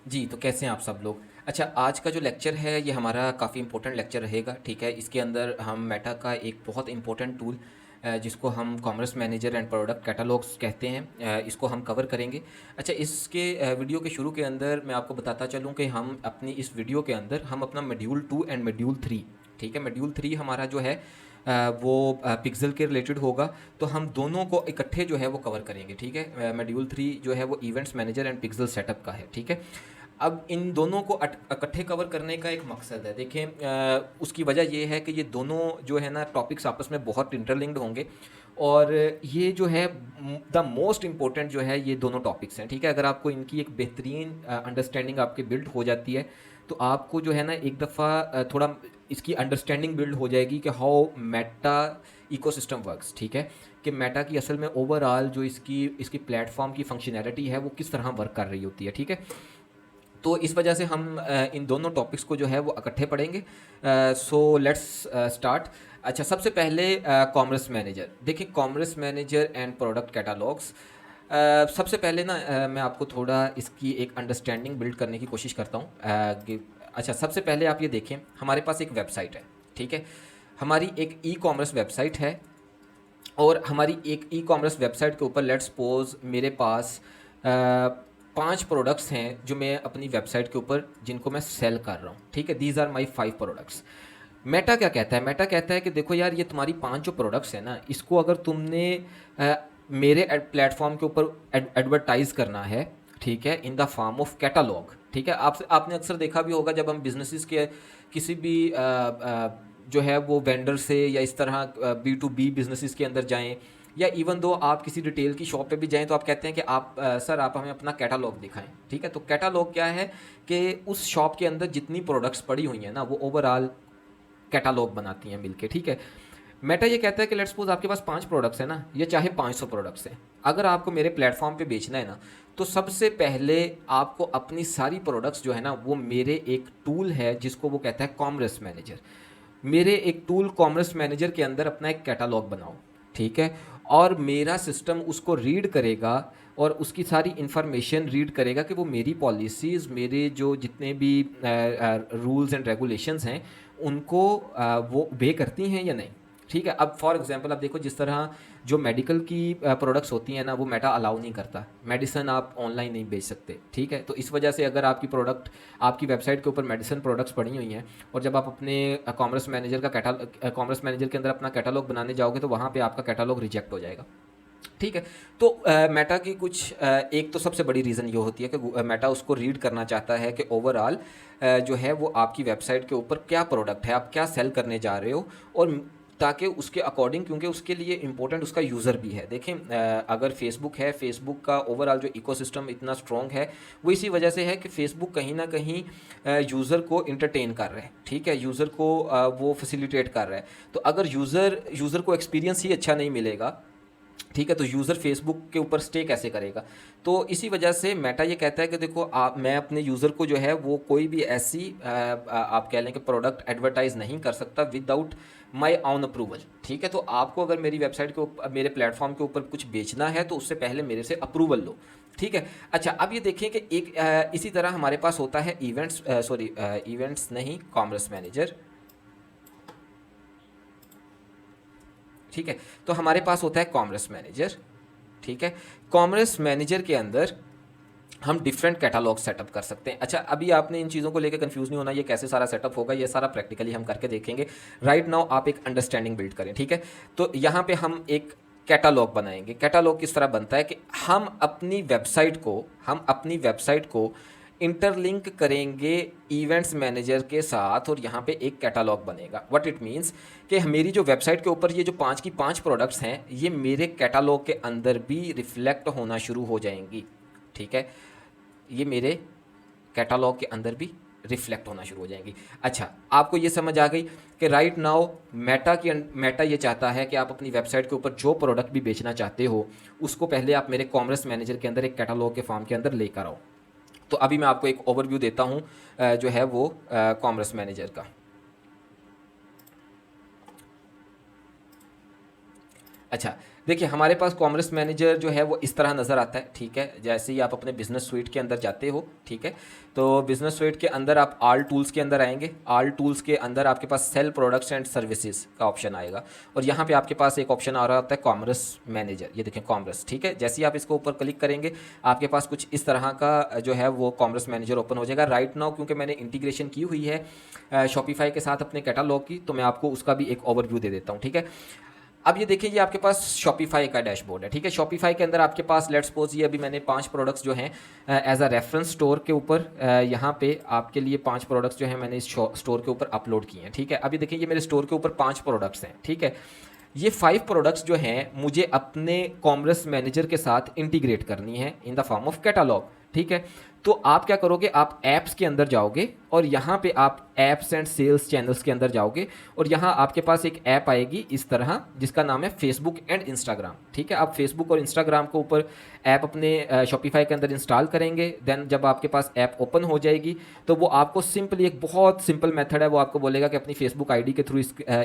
जी, तो कैसे हैं आप सब लोग? अच्छा, आज का जो लेक्चर है ये हमारा काफ़ी इम्पोर्टेंट लेक्चर रहेगा, ठीक है? इसके अंदर हम मेटा का एक बहुत इम्पोर्टेंट टूल जिसको हम commerce manager and product catalogues कहते हैं, इसको हम कवर करेंगे। अच्छा, इसके वीडियो के शुरू के अंदर मैं आपको बताता चलूँ कि हम अपनी इस वीडियो के अंदर हम अपना मॉड्यूल 2 एंड मॉड्यूल 3, ठीक है? मॉड्यूल 3 हमारा जो है वो पिक्सल के रिलेटेड होगा, तो हम दोनों को इकट्ठे जो है वो कवर करेंगे, ठीक है? मॉड्यूल 3 जो है वो events manager and pixel setup का है, ठीक है? अब इन दोनों को इकट्ठे कवर करने का एक मकसद है। देखें, उसकी वजह ये है कि ये दोनों जो है ना टॉपिक्स आपस में बहुत इंटरलिंक्ड होंगे, और ये जो है द मोस्ट इम्पोर्टेंट जो है ये दोनों टॉपिक्स हैं, ठीक है? अगर आपको इनकी एक बेहतरीन अंडरस्टैंडिंग आपके बिल्ड हो जाती है, तो आपको जो है ना एक दफ़ा थोड़ा इसकी अंडरस्टैंडिंग बिल्ड हो जाएगी कि हाउ मेटा इकोसिस्टम वर्क्स, ठीक है? कि मेटा की असल में ओवरऑल जो इसकी इसकी प्लेटफॉर्म की फंक्शनैलिटी है वो किस तरह वर्क कर रही होती है, ठीक है? तो इस वजह से हम इन दोनों टॉपिक्स को जो है वो इकट्ठे पढ़ेंगे। So let's start. अच्छा, सबसे पहले कॉमर्स मैनेजर। देखिए, commerce manager and product catalogues, सबसे पहले ना मैं आपको थोड़ा इसकी एक अंडरस्टैंडिंग बिल्ड करने की कोशिश करता हूँ। अच्छा, सबसे पहले आप ये देखें, हमारे पास एक वेबसाइट है, ठीक है? हमारी एक ई कॉमर्स वेबसाइट है, और हमारी एक ई कॉमर्स वेबसाइट के ऊपर लेट्स सपोज मेरे पास 5 प्रोडक्ट्स हैं जो मैं अपनी वेबसाइट के ऊपर जिनको मैं सेल कर रहा हूँ, ठीक है? These are my 5 products. Meta क्या कहता है? मेटा कहता है कि देखो यार, ये तुम्हारी 5 जो प्रोडक्ट्स हैं ना, इसको अगर तुमने अ, मेरे प्लेटफॉर्म के ऊपर एडवर्टाइज करना है, ठीक है, in the form of catalogue, ठीक है? आपने अक्सर देखा भी होगा, जब हम बिजनेसेस के किसी भी जो है वो वेंडर से या इस तरह बी टू बी बिजनेसेस के अंदर जाएं, या इवन दो आप किसी रिटेल की शॉप पे भी जाएं, तो आप कहते हैं कि आप सर आप हमें अपना कैटालॉग दिखाएं, ठीक है? तो कैटालॉग क्या है कि उस शॉप के अंदर जितनी प्रोडक्ट्स पड़ी हुई हैं ना, वो ओवरऑल कैटालॉग बनाती हैं मिलके, ठीक है? मेटा ये कहता है कि लेट्स सपोज आपके पास 5 प्रोडक्ट्स हैं ना, या चाहे 500 प्रोडक्ट्स हैं, अगर आपको मेरे प्लेटफॉर्म पे बेचना है ना, तो सबसे पहले आपको अपनी सारी प्रोडक्ट्स जो है ना, वो मेरे एक टूल है जिसको वो कहता है कॉमर्स मैनेजर, मेरे एक टूल कॉमर्स मैनेजर के अंदर अपना एक कैटालॉग बनाओ, ठीक है? और मेरा सिस्टम उसको रीड करेगा, और उसकी सारी इन्फॉर्मेशन रीड करेगा कि वो मेरी पॉलिसीज़, मेरे जो जितने भी रूल्स एंड रेगुलेशंस हैं, उनको वो ओबे करती हैं या नहीं, ठीक है? अब फॉर एग्जांपल आप देखो, जिस तरह जो मेडिकल की प्रोडक्ट्स होती हैं ना, वो मेटा अलाउ नहीं करता। मेडिसिन आप ऑनलाइन नहीं बेच सकते, ठीक है? तो इस वजह से अगर आपकी प्रोडक्ट, आपकी वेबसाइट के ऊपर मेडिसिन प्रोडक्ट्स पड़ी हुई हैं, और जब आप अपने कॉमर्स मैनेजर का कॉमर्स मैनेजर के अंदर अपना कैटालॉग बनाने जाओगे, तो वहाँ पे आपका कैटालॉग रिजेक्ट हो जाएगा, ठीक है? तो मेटा की कुछ एक तो सबसे बड़ी रीज़न ये होती है कि मेटा उसको रीड करना चाहता है कि ओवरऑल जो है वो आपकी वेबसाइट के ऊपर क्या प्रोडक्ट है, आप क्या सेल करने जा रहे हो, और ताकि उसके अकॉर्डिंग, क्योंकि उसके लिए इंपॉर्टेंट उसका यूज़र भी है। देखें, अगर फेसबुक है, फेसबुक का ओवरऑल जो इकोसिस्टम इतना स्ट्रॉन्ग है, वो इसी वजह से है कि फेसबुक कहीं ना कहीं यूज़र को इंटरटेन कर रहा है, ठीक है? यूज़र को वो फैसिलिटेट कर रहा है। तो अगर यूज़र को एक्सपीरियंस ही अच्छा नहीं मिलेगा, ठीक है, तो यूज़र फेसबुक के ऊपर स्टे कैसे करेगा? तो इसी वजह से मेटा ये कहता है कि देखो, आप, मैं अपने यूज़र को जो है वो कोई भी ऐसी आप कह लें कि प्रोडक्ट एडवर्टाइज नहीं कर सकता विदाउट माई ऑन अप्रूवल, ठीक है? तो आपको अगर मेरी वेबसाइट के ऊपर, मेरे प्लेटफॉर्म के ऊपर कुछ बेचना है, तो उससे पहले मेरे से अप्रूवल लो, ठीक है? अच्छा, अब ये देखें कि एक इसी तरह हमारे पास होता है इवेंट्स, सॉरी, इवेंट्स नहीं, कॉमर्स मैनेजर, ठीक है? तो हमारे पास होता है कॉमर्स मैनेजर, ठीक है? कॉमर्स मैनेजर के अंदर हम डिफरेंट कैटलॉग सेटअप कर सकते हैं। अच्छा, अभी आपने इन चीज़ों को लेकर कंफ्यूज नहीं होना, ये कैसे सारा सेटअप होगा, ये सारा प्रैक्टिकली हम करके देखेंगे। राइट नाउ आप एक अंडरस्टैंडिंग बिल्ड करें, ठीक है? तो यहाँ पे हम एक कैटलॉग बनाएंगे। कैटलॉग किस तरह बनता है कि हम अपनी वेबसाइट को इंटरलिंक करेंगे इवेंट्स मैनेजर के साथ, और यहाँ पे एक कैटलॉग बनेगा। व्हाट इट मीन्स कि मेरी जो वेबसाइट के ऊपर ये जो 5 की 5 प्रोडक्ट्स हैं, ये मेरे कैटलॉग के अंदर भी रिफ्लेक्ट होना शुरू हो जाएंगी, ठीक है? ये मेरे कैटलॉग के अंदर भी रिफ्लेक्ट होना शुरू हो जाएंगी। अच्छा, आपको ये समझ आ गई कि राइट नाउ मेटा ये चाहता है कि आप अपनी वेबसाइट के ऊपर जो प्रोडक्ट भी बेचना चाहते हो, उसको पहले आप मेरे कॉमर्स मैनेजर के अंदर एक कैटलॉग के फॉर्म के अंदर लेकर आओ। तो अभी मैं आपको एक ओवरव्यू देता हूँ जो है वो कॉमर्स मैनेजर का। अच्छा, देखिए हमारे पास कॉमर्स मैनेजर जो है वो इस तरह नज़र आता है, ठीक है। जैसे ही आप अपने बिजनेस स्वीट के अंदर जाते हो, ठीक है, तो बिजनेस स्वीट के अंदर आप आल टूल्स के अंदर आएंगे। आल टूल्स के अंदर आपके पास सेल प्रोडक्ट्स एंड सर्विसेज का ऑप्शन आएगा, और यहाँ पे आपके पास एक ऑप्शन आ रहा होता है कॉमर्स मैनेजर। ये देखें कॉमर्स, ठीक है। जैसे ही आप इसको ऊपर क्लिक करेंगे आपके पास कुछ इस तरह का जो है वो कॉमर्स मैनेजर ओपन हो जाएगा। राइट नाउ क्योंकि मैंने इंटीग्रेशन की हुई है शॉपिफाई के साथ अपने कैटालॉग की, तो मैं आपको उसका भी एक ओवरव्यू दे देता हूँ, ठीक है। अब ये देखिए, ये आपके पास शॉपिफाई का डैशबोर्ड है, ठीक है। शॉपिफाई के अंदर आपके पास लेट्स सपोज ये अभी मैंने 5 प्रोडक्ट्स जो हैं एज अ रेफरेंस स्टोर के ऊपर यहाँ पे आपके लिए 5 प्रोडक्ट्स जो हैं मैंने इस स्टोर के ऊपर अपलोड किए हैं, ठीक है। अभी देखिए ये मेरे स्टोर के ऊपर 5 प्रोडक्ट्स हैं, ठीक है। ये 5 प्रोडक्ट्स जो हैं मुझे अपने कॉमर्स मैनेजर के साथ इंटीग्रेट करनी है in the form of catalogue, ठीक है। तो आप क्या करोगे, आप ऐप्स के अंदर जाओगे और यहाँ पे आप ऐप्स एंड सेल्स चैनल्स के अंदर जाओगे, और यहाँ आपके पास एक ऐप आएगी इस तरह जिसका नाम है फेसबुक एंड इंस्टाग्राम, ठीक है। आप फेसबुक और इंस्टाग्राम के ऊपर ऐप अपने शॉपिफाई के अंदर इंस्टॉल करेंगे। देन जब आपके पास ऐप ओपन हो जाएगी तो वो आपको सिंपली, एक बहुत सिंपल मेथड है, वो आपको बोलेगा कि अपनी फेसबुक आईडी के थ्रू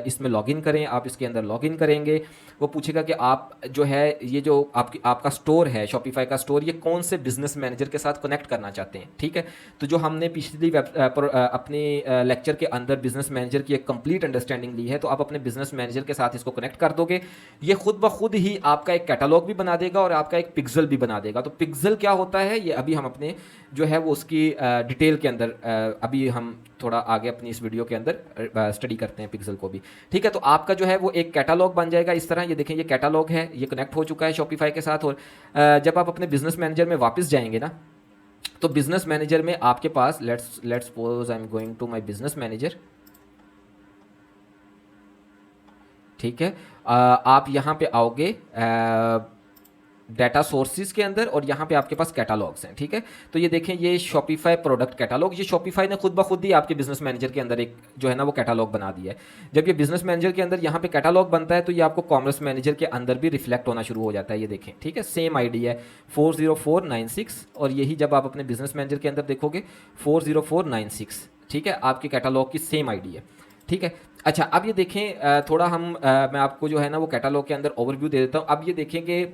इसमें लॉगिन करें। आप इसके अंदर लॉगिन करेंगे, वो पूछेगा कि आप जो है ये जो आपका स्टोर है शॉपिफाई का स्टोर, ये कौन से बिजनेस मैनेजर के साथ कनेक्ट करना चाहते हैं, ठीक है। तो जो हमने पिछली अपने लेक्चर के अंदर बिजनेस मैनेजर की एक कंप्लीट अंडरस्टैंडिंग ली है, तो आप अपने बिजनेस मैनेजर के साथ इसको कनेक्ट कर दोगे। ये खुद ब खुद ही आपका एक कैटलॉग भी बना देगा और आपका एक पिक्सल भी बना देगा। तो पिक्सल क्या होता है ये अभी हम अपने जो है वो उसकी डिटेल के अंदर अभी हम थोड़ा आगे अपनी इस वीडियो के अंदर स्टडी करते हैं पिक्सल को भी, ठीक है। तो आपका जो है वो एक कैटालॉग बन जाएगा इस तरह। ये देखें, ये कैटालॉग है, ये कनेक्ट हो चुका है शॉपिफाई के साथ। और जब आप अपने बिजनेस मैनेजर में वापस जाएंगे ना, तो बिजनेस मैनेजर में आपके पास let's suppose I am going to my business manager, ठीक है। आप यहाँ पे आओगे डाटा सोर्सेज के अंदर, और यहाँ पे आपके पास कैटालॉग्स हैं, ठीक है। तो ये देखें, ये शॉपिफाई प्रोडक्ट कैटालॉग, ये शॉपिफाई ने खुद ब खुद ही आपके बिजनेस मैनेजर के अंदर एक जो है ना वो कैटालॉग बना दिया है। जब ये बिजनेस मैनेजर के अंदर यहाँ पे कैटालॉग बनता है तो ये आपको कॉमर्स मैनेजर के अंदर भी रिफ्लेक्ट होना शुरू हो जाता है। ये देखें, ठीक है, सेम आईडी है 40496, और यही जब आप अपने बिजनेस मैनेजर के अंदर देखोगे 40496, ठीक है, आपके कैटालॉग की सेम आईडी है, ठीक है। अच्छा, अब ये देखें थोड़ा मैं आपको जो है ना वो कैटालॉग के अंदर ओवरव्यू दे देता हूँ। अब ये देखें कि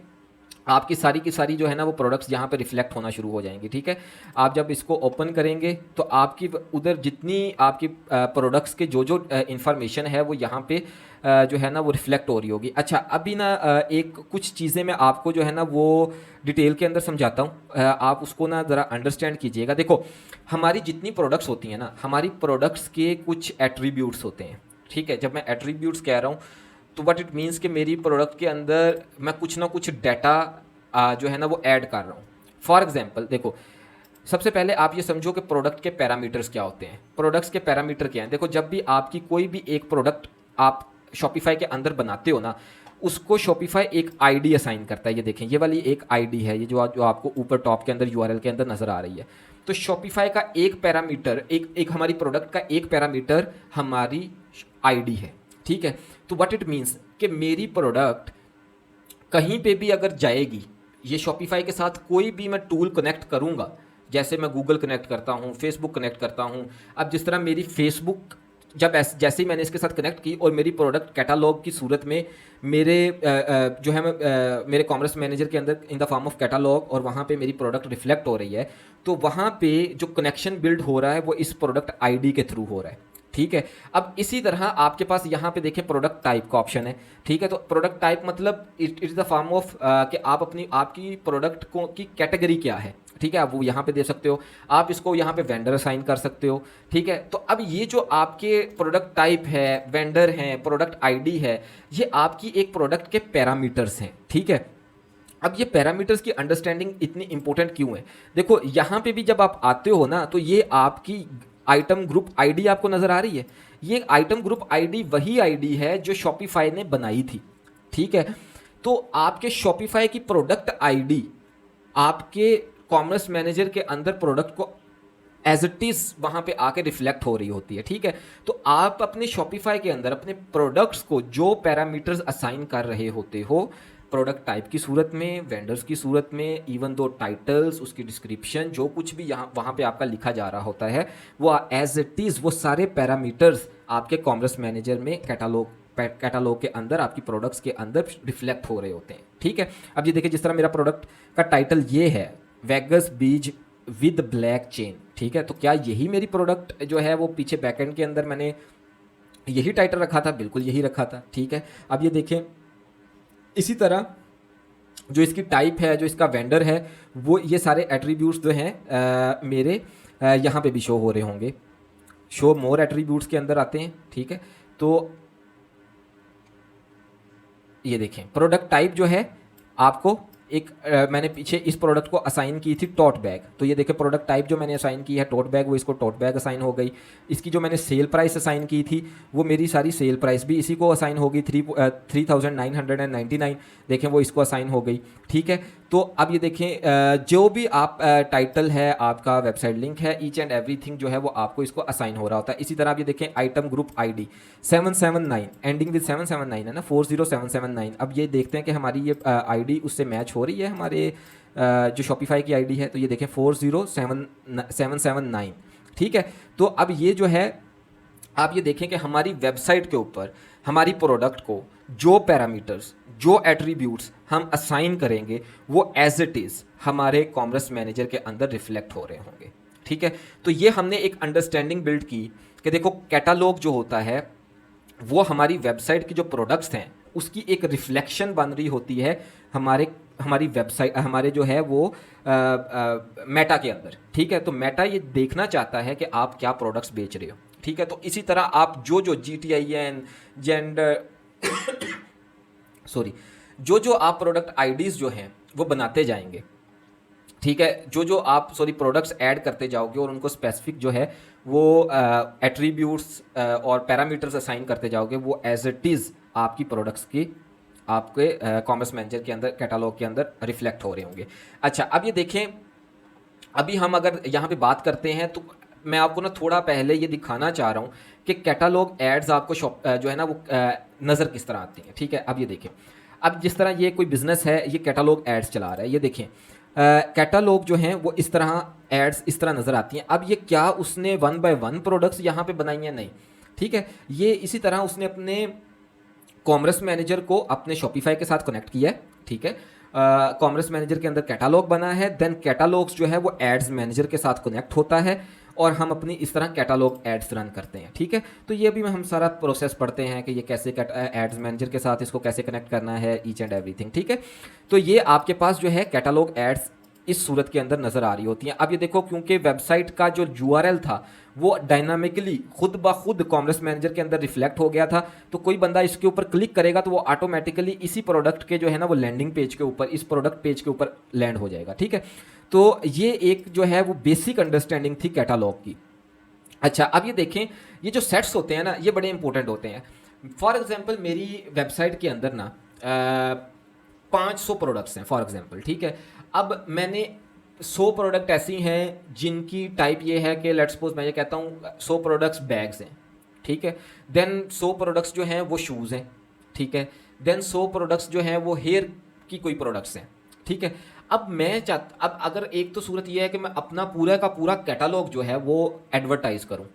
आपकी सारी की सारी जो है ना वो प्रोडक्ट्स यहाँ पे रिफ्लेक्ट होना शुरू हो जाएंगी, ठीक है। आप जब इसको ओपन करेंगे तो आपकी उधर जितनी आपकी प्रोडक्ट्स के जो इंफॉर्मेशन है वो यहाँ पे जो है ना वो रिफ्लेक्ट हो रही होगी। अच्छा, अभी ना एक कुछ चीज़ें मैं आपको जो है ना वो डिटेल के अंदर समझाता हूँ, आप उसको ना ज़रा अंडरस्टैंड कीजिएगा। देखो, हमारी जितनी प्रोडक्ट्स होती हैं ना, हमारी प्रोडक्ट्स के कुछ एट्रीब्यूट्स होते हैं, ठीक है। जब मैं एट्रीब्यूट्स कह रहा हूँ तो व्हाट इट मीन्स कि मेरी प्रोडक्ट के अंदर मैं कुछ ना कुछ डाटा जो है ना वो ऐड कर रहा हूँ। फॉर एग्जांपल देखो, सबसे पहले आप ये समझो कि प्रोडक्ट के पैरामीटर्स क्या होते हैं। प्रोडक्ट्स के पैरामीटर क्या हैं? देखो, जब भी आपकी कोई भी एक प्रोडक्ट आप शॉपिफाई के अंदर बनाते हो ना, उसको शॉपिफाई एक आईडी असाइन करता है। ये देखें, ये वाली एक आईडी है, ये जो आपको ऊपर टॉप के अंदर यूआरएल के अंदर नज़र आ रही है। तो शॉपिफाई का एक पैरामीटर, एक हमारी प्रोडक्ट का एक पैरामीटर हमारी आईडी है, ठीक है। तो व्हाट इट मीन्स कि मेरी प्रोडक्ट कहीं पे भी अगर जाएगी, ये शॉपिफाई के साथ कोई भी मैं टूल कनेक्ट करूँगा, जैसे मैं गूगल कनेक्ट करता हूँ, फेसबुक कनेक्ट करता हूँ। अब जिस तरह मेरी फेसबुक जैसे ही मैंने इसके साथ कनेक्ट की और मेरी प्रोडक्ट कैटालॉग की सूरत में मेरे जो है मेरे कॉमर्स मैनेजर के अंदर in the form of catalogue, और वहाँ पे मेरी प्रोडक्ट रिफ्लेक्ट हो रही है, तो वहाँ पे जो कनेक्शन बिल्ड हो रहा है वो इस प्रोडक्ट आईडी के थ्रू हो रहा है, ठीक है। अब इसी तरह आपके पास यहाँ पे देखें प्रोडक्ट टाइप का ऑप्शन है, ठीक है। तो प्रोडक्ट टाइप मतलब it is the form of कि आप आपकी प्रोडक्ट को की कैटेगरी क्या है, ठीक है, आप वो यहाँ पे दे सकते हो। आप इसको यहाँ पे वेंडर असाइन कर सकते हो, ठीक है। तो अब ये जो आपके प्रोडक्ट टाइप है, वेंडर हैं, प्रोडक्ट आईडी है, ये आपकी एक प्रोडक्ट के पैरामीटर्स हैं, ठीक है। अब ये पैरामीटर्स की अंडरस्टैंडिंग इतनी इंपॉर्टेंट क्यों है? देखो, यहाँ पे भी जब आप आते हो ना, तो ये आपकी आइटम ग्रुप आईडी आपको नज़र आ रही है। ये आइटम ग्रुप आईडी वही आईडी है जो शॉपिफाई ने बनाई थी, ठीक है। तो आपके शॉपिफाई की प्रोडक्ट आईडी आपके कॉमर्स मैनेजर के अंदर प्रोडक्ट को एज इट इज़ वहाँ पे आके रिफ्लेक्ट हो रही होती है, ठीक है। तो आप अपने शॉपिफाई के अंदर अपने प्रोडक्ट्स को जो पैरामीटर्स असाइन कर रहे होते हो, प्रोडक्ट टाइप की सूरत में, वेंडर्स की सूरत में, इवन दो टाइटल्स, उसकी डिस्क्रिप्शन, जो कुछ भी यहाँ वहाँ पे आपका लिखा जा रहा होता है, वो एज इट इज़ वो सारे पैरामीटर्स आपके कॉमर्स मैनेजर में कैटालॉग कैटालॉग के अंदर, आपकी प्रोडक्ट्स के अंदर रिफ्लेक्ट हो रहे होते हैं, ठीक है। अब ये देखिए, जिस तरह मेरा प्रोडक्ट का टाइटल ये है, वेगस बीज विद ब्लैक चेन, ठीक है, तो क्या यही मेरी प्रोडक्ट जो है वो पीछे बैकएंड के अंदर मैंने यही टाइटल रखा था? बिल्कुल यही रखा था, ठीक है। अब ये देखें, इसी तरह जो इसकी टाइप है, जो इसका वेंडर है, वो ये सारे एट्रीब्यूट्स जो हैं मेरे यहाँ पे भी शो हो रहे होंगे, शो मोर एट्रीब्यूट्स के अंदर आते हैं, ठीक है। तो ये देखें, प्रोडक्ट टाइप जो है आपको एक मैंने पीछे इस प्रोडक्ट को असाइन की थी टोट बैग, तो ये देखें प्रोडक्ट टाइप जो मैंने असाइन की है टोट बैग, वो इसको टोट बैग असाइन हो गई। इसकी जो मैंने सेल प्राइस असाइन की थी, वो मेरी सारी सेल प्राइस भी इसी को असाइन होगी, 3999, देखें वो इसको असाइन हो गई, ठीक है। तो अब ये देखें, जो भी आप टाइटल है, आपका वेबसाइट लिंक है, ईच एंड एवरीथिंग जो है वो आपको इसको असाइन हो रहा होता है। इसी तरह आप ये देखें, item group ID 779, ending with 779 है ना, 40779। अब ये देखते हैं कि हमारी ये आईडी उससे मैच हो रही है हमारे जो शॉपिफाई की आईडी है, तो ये देखें 40779, ठीक है। तो अब ये जो है, आप ये देखें कि हमारी वेबसाइट के ऊपर हमारी प्रोडक्ट को जो पैरामीटर्स, जो एट्रीब्यूट्स हम असाइन करेंगे, वो एज इट इज़ हमारे कॉमर्स मैनेजर के अंदर रिफ्लेक्ट हो रहे होंगे, ठीक है। तो ये हमने एक अंडरस्टैंडिंग बिल्ड की कि देखो, कैटालॉग जो होता है वो हमारी वेबसाइट की जो प्रोडक्ट्स हैं उसकी एक रिफ्लेक्शन बन रही होती है हमारी वेबसाइट, हमारे जो है वो मेटा के अंदर, ठीक है। तो मेटा ये देखना चाहता है कि आप क्या प्रोडक्ट्स बेच रहे हो, ठीक है। तो इसी तरह आप जो GTIN, जेंडर सॉरी, जो आप प्रोडक्ट आईडीज़ जो हैं वो बनाते जाएंगे, ठीक है, जो आप प्रोडक्ट्स ऐड करते जाओगे और उनको स्पेसिफिक जो है वो एट्रीब्यूट्स और पैरामीटर्स असाइन करते जाओगे, वो एज इट इज़ आपकी प्रोडक्ट्स की आपके कॉमर्स मैनेजर के अंदर, कैटालॉग के अंदर रिफ्लेक्ट हो रहे होंगे। अच्छा, अब ये देखें, अभी हम अगर यहाँ पे बात करते हैं तो मैं आपको ना थोड़ा पहले ये दिखाना चाह रहा हूँ कि कैटालॉग एड्स आपको जो है ना वो नज़र किस तरह आती हैं, ठीक है। अब ये देखें, अब जिस तरह ये कोई बिजनेस है, ये कैटालॉग एड्स चला रहा है, ये देखें कैटालॉग जो हैं वो इस तरह एड्स इस तरह नज़र आती हैं। अब ये क्या उसने 1 by 1 प्रोडक्ट्स यहाँ पे बनाई हैं? नहीं, ठीक है। ये इसी तरह उसने अपने कॉमर्स मैनेजर को अपने शॉपिफाई के साथ कनेक्ट किया है, ठीक है। कॉमर्स मैनेजर के अंदर कैटालॉग बना है, देन कैटालॉग्स जो है वो एड्स मैनेजर के साथ कनेक्ट होता है और हम अपनी इस तरह कैटालॉग एड्स रन करते हैं, ठीक है। तो ये भी हम सारा प्रोसेस पढ़ते हैं कि ये कैसे एड्स मैनेजर के साथ इसको कैसे कनेक्ट करना है, ईच एंड एवरीथिंग, ठीक है। तो ये आपके पास जो है कैटालॉग एड्स इस सूरत के अंदर नज़र आ रही होती हैं। अब ये देखो, क्योंकि वेबसाइट का जो URL था वो डायनामिकली खुद ब खुद कॉमर्स मैनेजर के अंदर रिफ्लेक्ट हो गया था, तो कोई बंदा इसके ऊपर क्लिक करेगा तो वो ऑटोमेटिकली इसी प्रोडक्ट के जो है ना वो लैंडिंग पेज के ऊपर, इस प्रोडक्ट पेज के ऊपर लैंड हो जाएगा, ठीक है। तो ये एक जो है वो बेसिक अंडरस्टैंडिंग थी कैटालॉग की। अच्छा, अब ये देखें, ये जो सेट्स होते हैं ना, ये बड़े इंपॉर्टेंट होते हैं। फॉर एग्जांपल मेरी वेबसाइट के अंदर ना 500 प्रोडक्ट्स हैं फॉर एग्जांपल, ठीक है। अब मैंने 100 प्रोडक्ट ऐसी हैं जिनकी टाइप ये है कि लेट्स सपोज मैं ये कहता हूँ 100 प्रोडक्ट्स बैग्स हैं, ठीक है। देन 100 प्रोडक्ट्स जो हैं वो शूज़ हैं, ठीक है। देन 100 प्रोडक्ट्स जो हैं वो हेयर की कोई प्रोडक्ट्स हैं, ठीक है। अब अगर एक तो सूरत ये है कि मैं अपना पूरा का पूरा कैटालॉग जो है वो एडवर्टाइज करूं,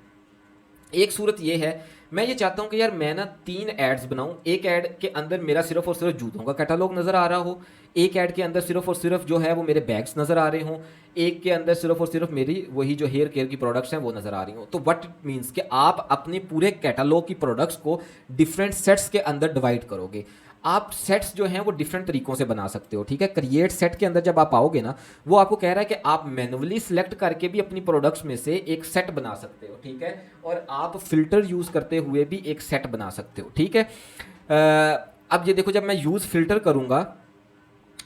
एक सूरत ये है मैं ये चाहता हूं कि यार मैं ना 3 एड्स बनाऊं, एक ऐड के अंदर मेरा सिर्फ और सिर्फ जूतों का कैटालॉग नज़र आ रहा हो, एक ऐड के अंदर सिर्फ और सिर्फ जो है वो मेरे बैग्स नज़र आ रहे हों, एक के अंदर सिर्फ और सिर्फ मेरी वही जो हेयर केयर की प्रोडक्ट्स हैं वो नज़र आ रही हों। तो व्हाट इट मीन्स कि आप अपने पूरे कैटालॉग की प्रोडक्ट्स को डिफरेंट सेट्स के अंदर डिवाइड करोगे। आप सेट्स जो हैं वो डिफरेंट तरीकों से बना सकते हो, ठीक है। क्रिएट सेट के अंदर जब आप आओगे ना, वो आपको कह रहा है कि आप मैनुअली सिलेक्ट करके भी अपनी प्रोडक्ट्स में से एक सेट बना सकते हो, ठीक है। और आप फिल्टर यूज़ करते हुए भी एक सेट बना सकते हो, ठीक है। अब ये देखो, जब मैं यूज़ फिल्टर करूँगा,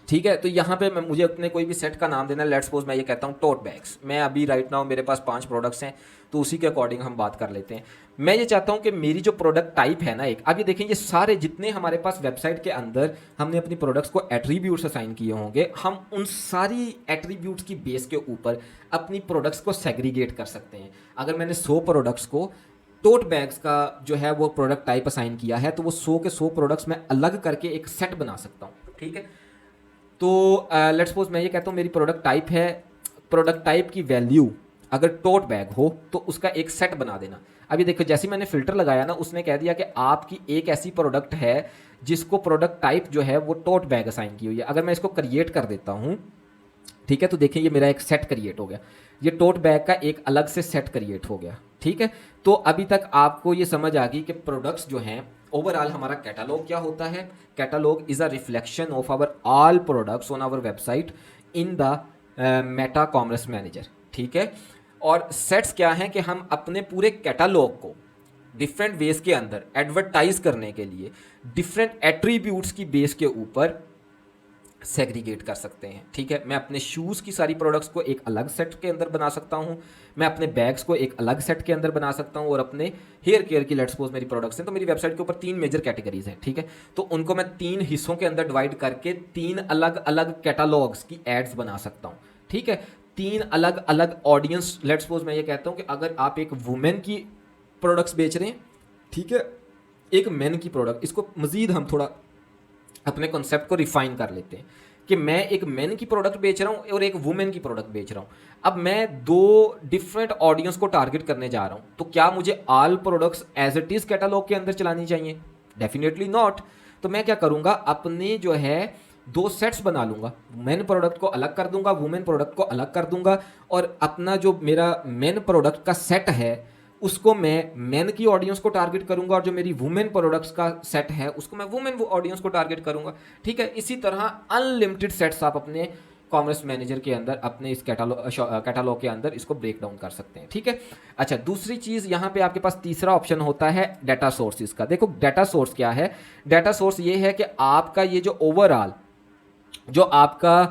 ठीक है, तो यहाँ पे मुझे अपने कोई भी सेट का नाम देना है। लेट्स सपोज मैं ये कहता हूँ टोट बैग्स। मैं अभी राइट नाउ मेरे पास 5 प्रोडक्ट्स हैं, तो उसी के अकॉर्डिंग हम बात कर लेते हैं। मैं ये चाहता हूँ कि मेरी जो प्रोडक्ट टाइप है ना एक, अब ये देखें, ये सारे जितने हमारे पास वेबसाइट के अंदर हमने अपनी प्रोडक्ट्स को एट्रीब्यूट्स असाइन किए होंगे, हम उन सारी एट्रीब्यूट्स की बेस के ऊपर अपनी प्रोडक्ट्स को सेग्रीगेट कर सकते हैं। अगर मैंने 100 प्रोडक्ट्स को टोट बैग्स का जो है वो प्रोडक्ट टाइप असाइन किया है, तो वो 100 के 100 प्रोडक्ट्स मैं अलग करके एक सेट बना सकता हूँ, ठीक है। तो लेट्स सपोज मैं ये कहता हूँ मेरी प्रोडक्ट टाइप है, प्रोडक्ट टाइप की वैल्यू अगर टोट बैग हो तो उसका एक सेट बना देना। अभी देखो जैसे ही मैंने फ़िल्टर लगाया ना, उसने कह दिया कि आपकी एक ऐसी प्रोडक्ट है जिसको प्रोडक्ट टाइप जो है वो टोट बैग असाइन की हुई है। अगर मैं इसको क्रिएट कर देता हूँ, ठीक है, तो देखिए ये मेरा एक सेट क्रिएट हो गया, ये टोट बैग का एक अलग से सेट क्रिएट हो गया। ठीक है, तो अभी तक आपको ये समझ आ गई कि प्रोडक्ट्स जो हैं, ओवरऑल हमारा कैटलॉग क्या होता है। Catalog is a reflection of our all products on our website in the Meta commerce manager. ठीक है, और सेट्स क्या हैं कि हम अपने पूरे कैटलॉग को डिफरेंट वेज के अंदर एडवर्टाइज करने के लिए डिफरेंट एट्रीब्यूट्स की बेस के ऊपर सेग्रीगेट कर सकते हैं। ठीक है, मैं अपने शूज़ की सारी प्रोडक्ट्स को एक अलग सेट के अंदर बना सकता हूँ, मैं अपने बैग्स को एक अलग सेट के अंदर बना सकता हूँ, और अपने हेयर केयर की लेट्स सपोज मेरी प्रोडक्ट्स हैं, तो मेरी वेबसाइट के ऊपर 3 मेजर कैटेगरीज हैं। ठीक है, तो उनको मैं 3 हिस्सों के अंदर डिवाइड करके 3 अलग अलग कैटालॉग्स की एड्स बना सकता हूँ। ठीक है, 3 अलग अलग ऑडियंस, लेट्स सपोज मैं ये कहता हूँ कि अगर आप एक वुमेन की प्रोडक्ट्स बेच रहे हैं, ठीक है, एक मैन की प्रोडक्ट, इसको मज़ीद हम थोड़ा अपने कॉन्सेप्ट को रिफाइन कर लेते हैं कि मैं एक मैन की प्रोडक्ट बेच रहा हूँ और एक वुमेन की प्रोडक्ट बेच रहा हूँ। अब मैं 2 डिफरेंट ऑडियंस को टारगेट करने जा रहा हूँ, तो क्या मुझे all products as it is catalog के अंदर चलानी चाहिए? Definitely not. तो मैं क्या करूँगा, अपने जो है 2 सेट्स बना लूँगा, मैन प्रोडक्ट को अलग कर दूंगा, वुमेन प्रोडक्ट को अलग कर दूंगा, और अपना जो मेरा मैन प्रोडक्ट का सेट है उसको मैं मैन की ऑडियंस को टारगेट करूंगा, और जो मेरी वुमेन प्रोडक्ट्स का सेट है उसको मैं वुमेन ऑडियंस को टारगेट करूंगा। ठीक है, इसी तरह अनलिमिटेड सेट्स आप अपने कॉमर्स मैनेजर के अंदर, अपने इस कैटालॉग के अंदर इसको ब्रेक डाउन कर सकते हैं। ठीक है, अच्छा, दूसरी चीज़ यहाँ पे आपके पास तीसरा ऑप्शन होता है डाटा सोर्सेज का। देखो डाटा सोर्स क्या है, डाटा सोर्स ये है कि आपका ये जो ओवरऑल जो आपका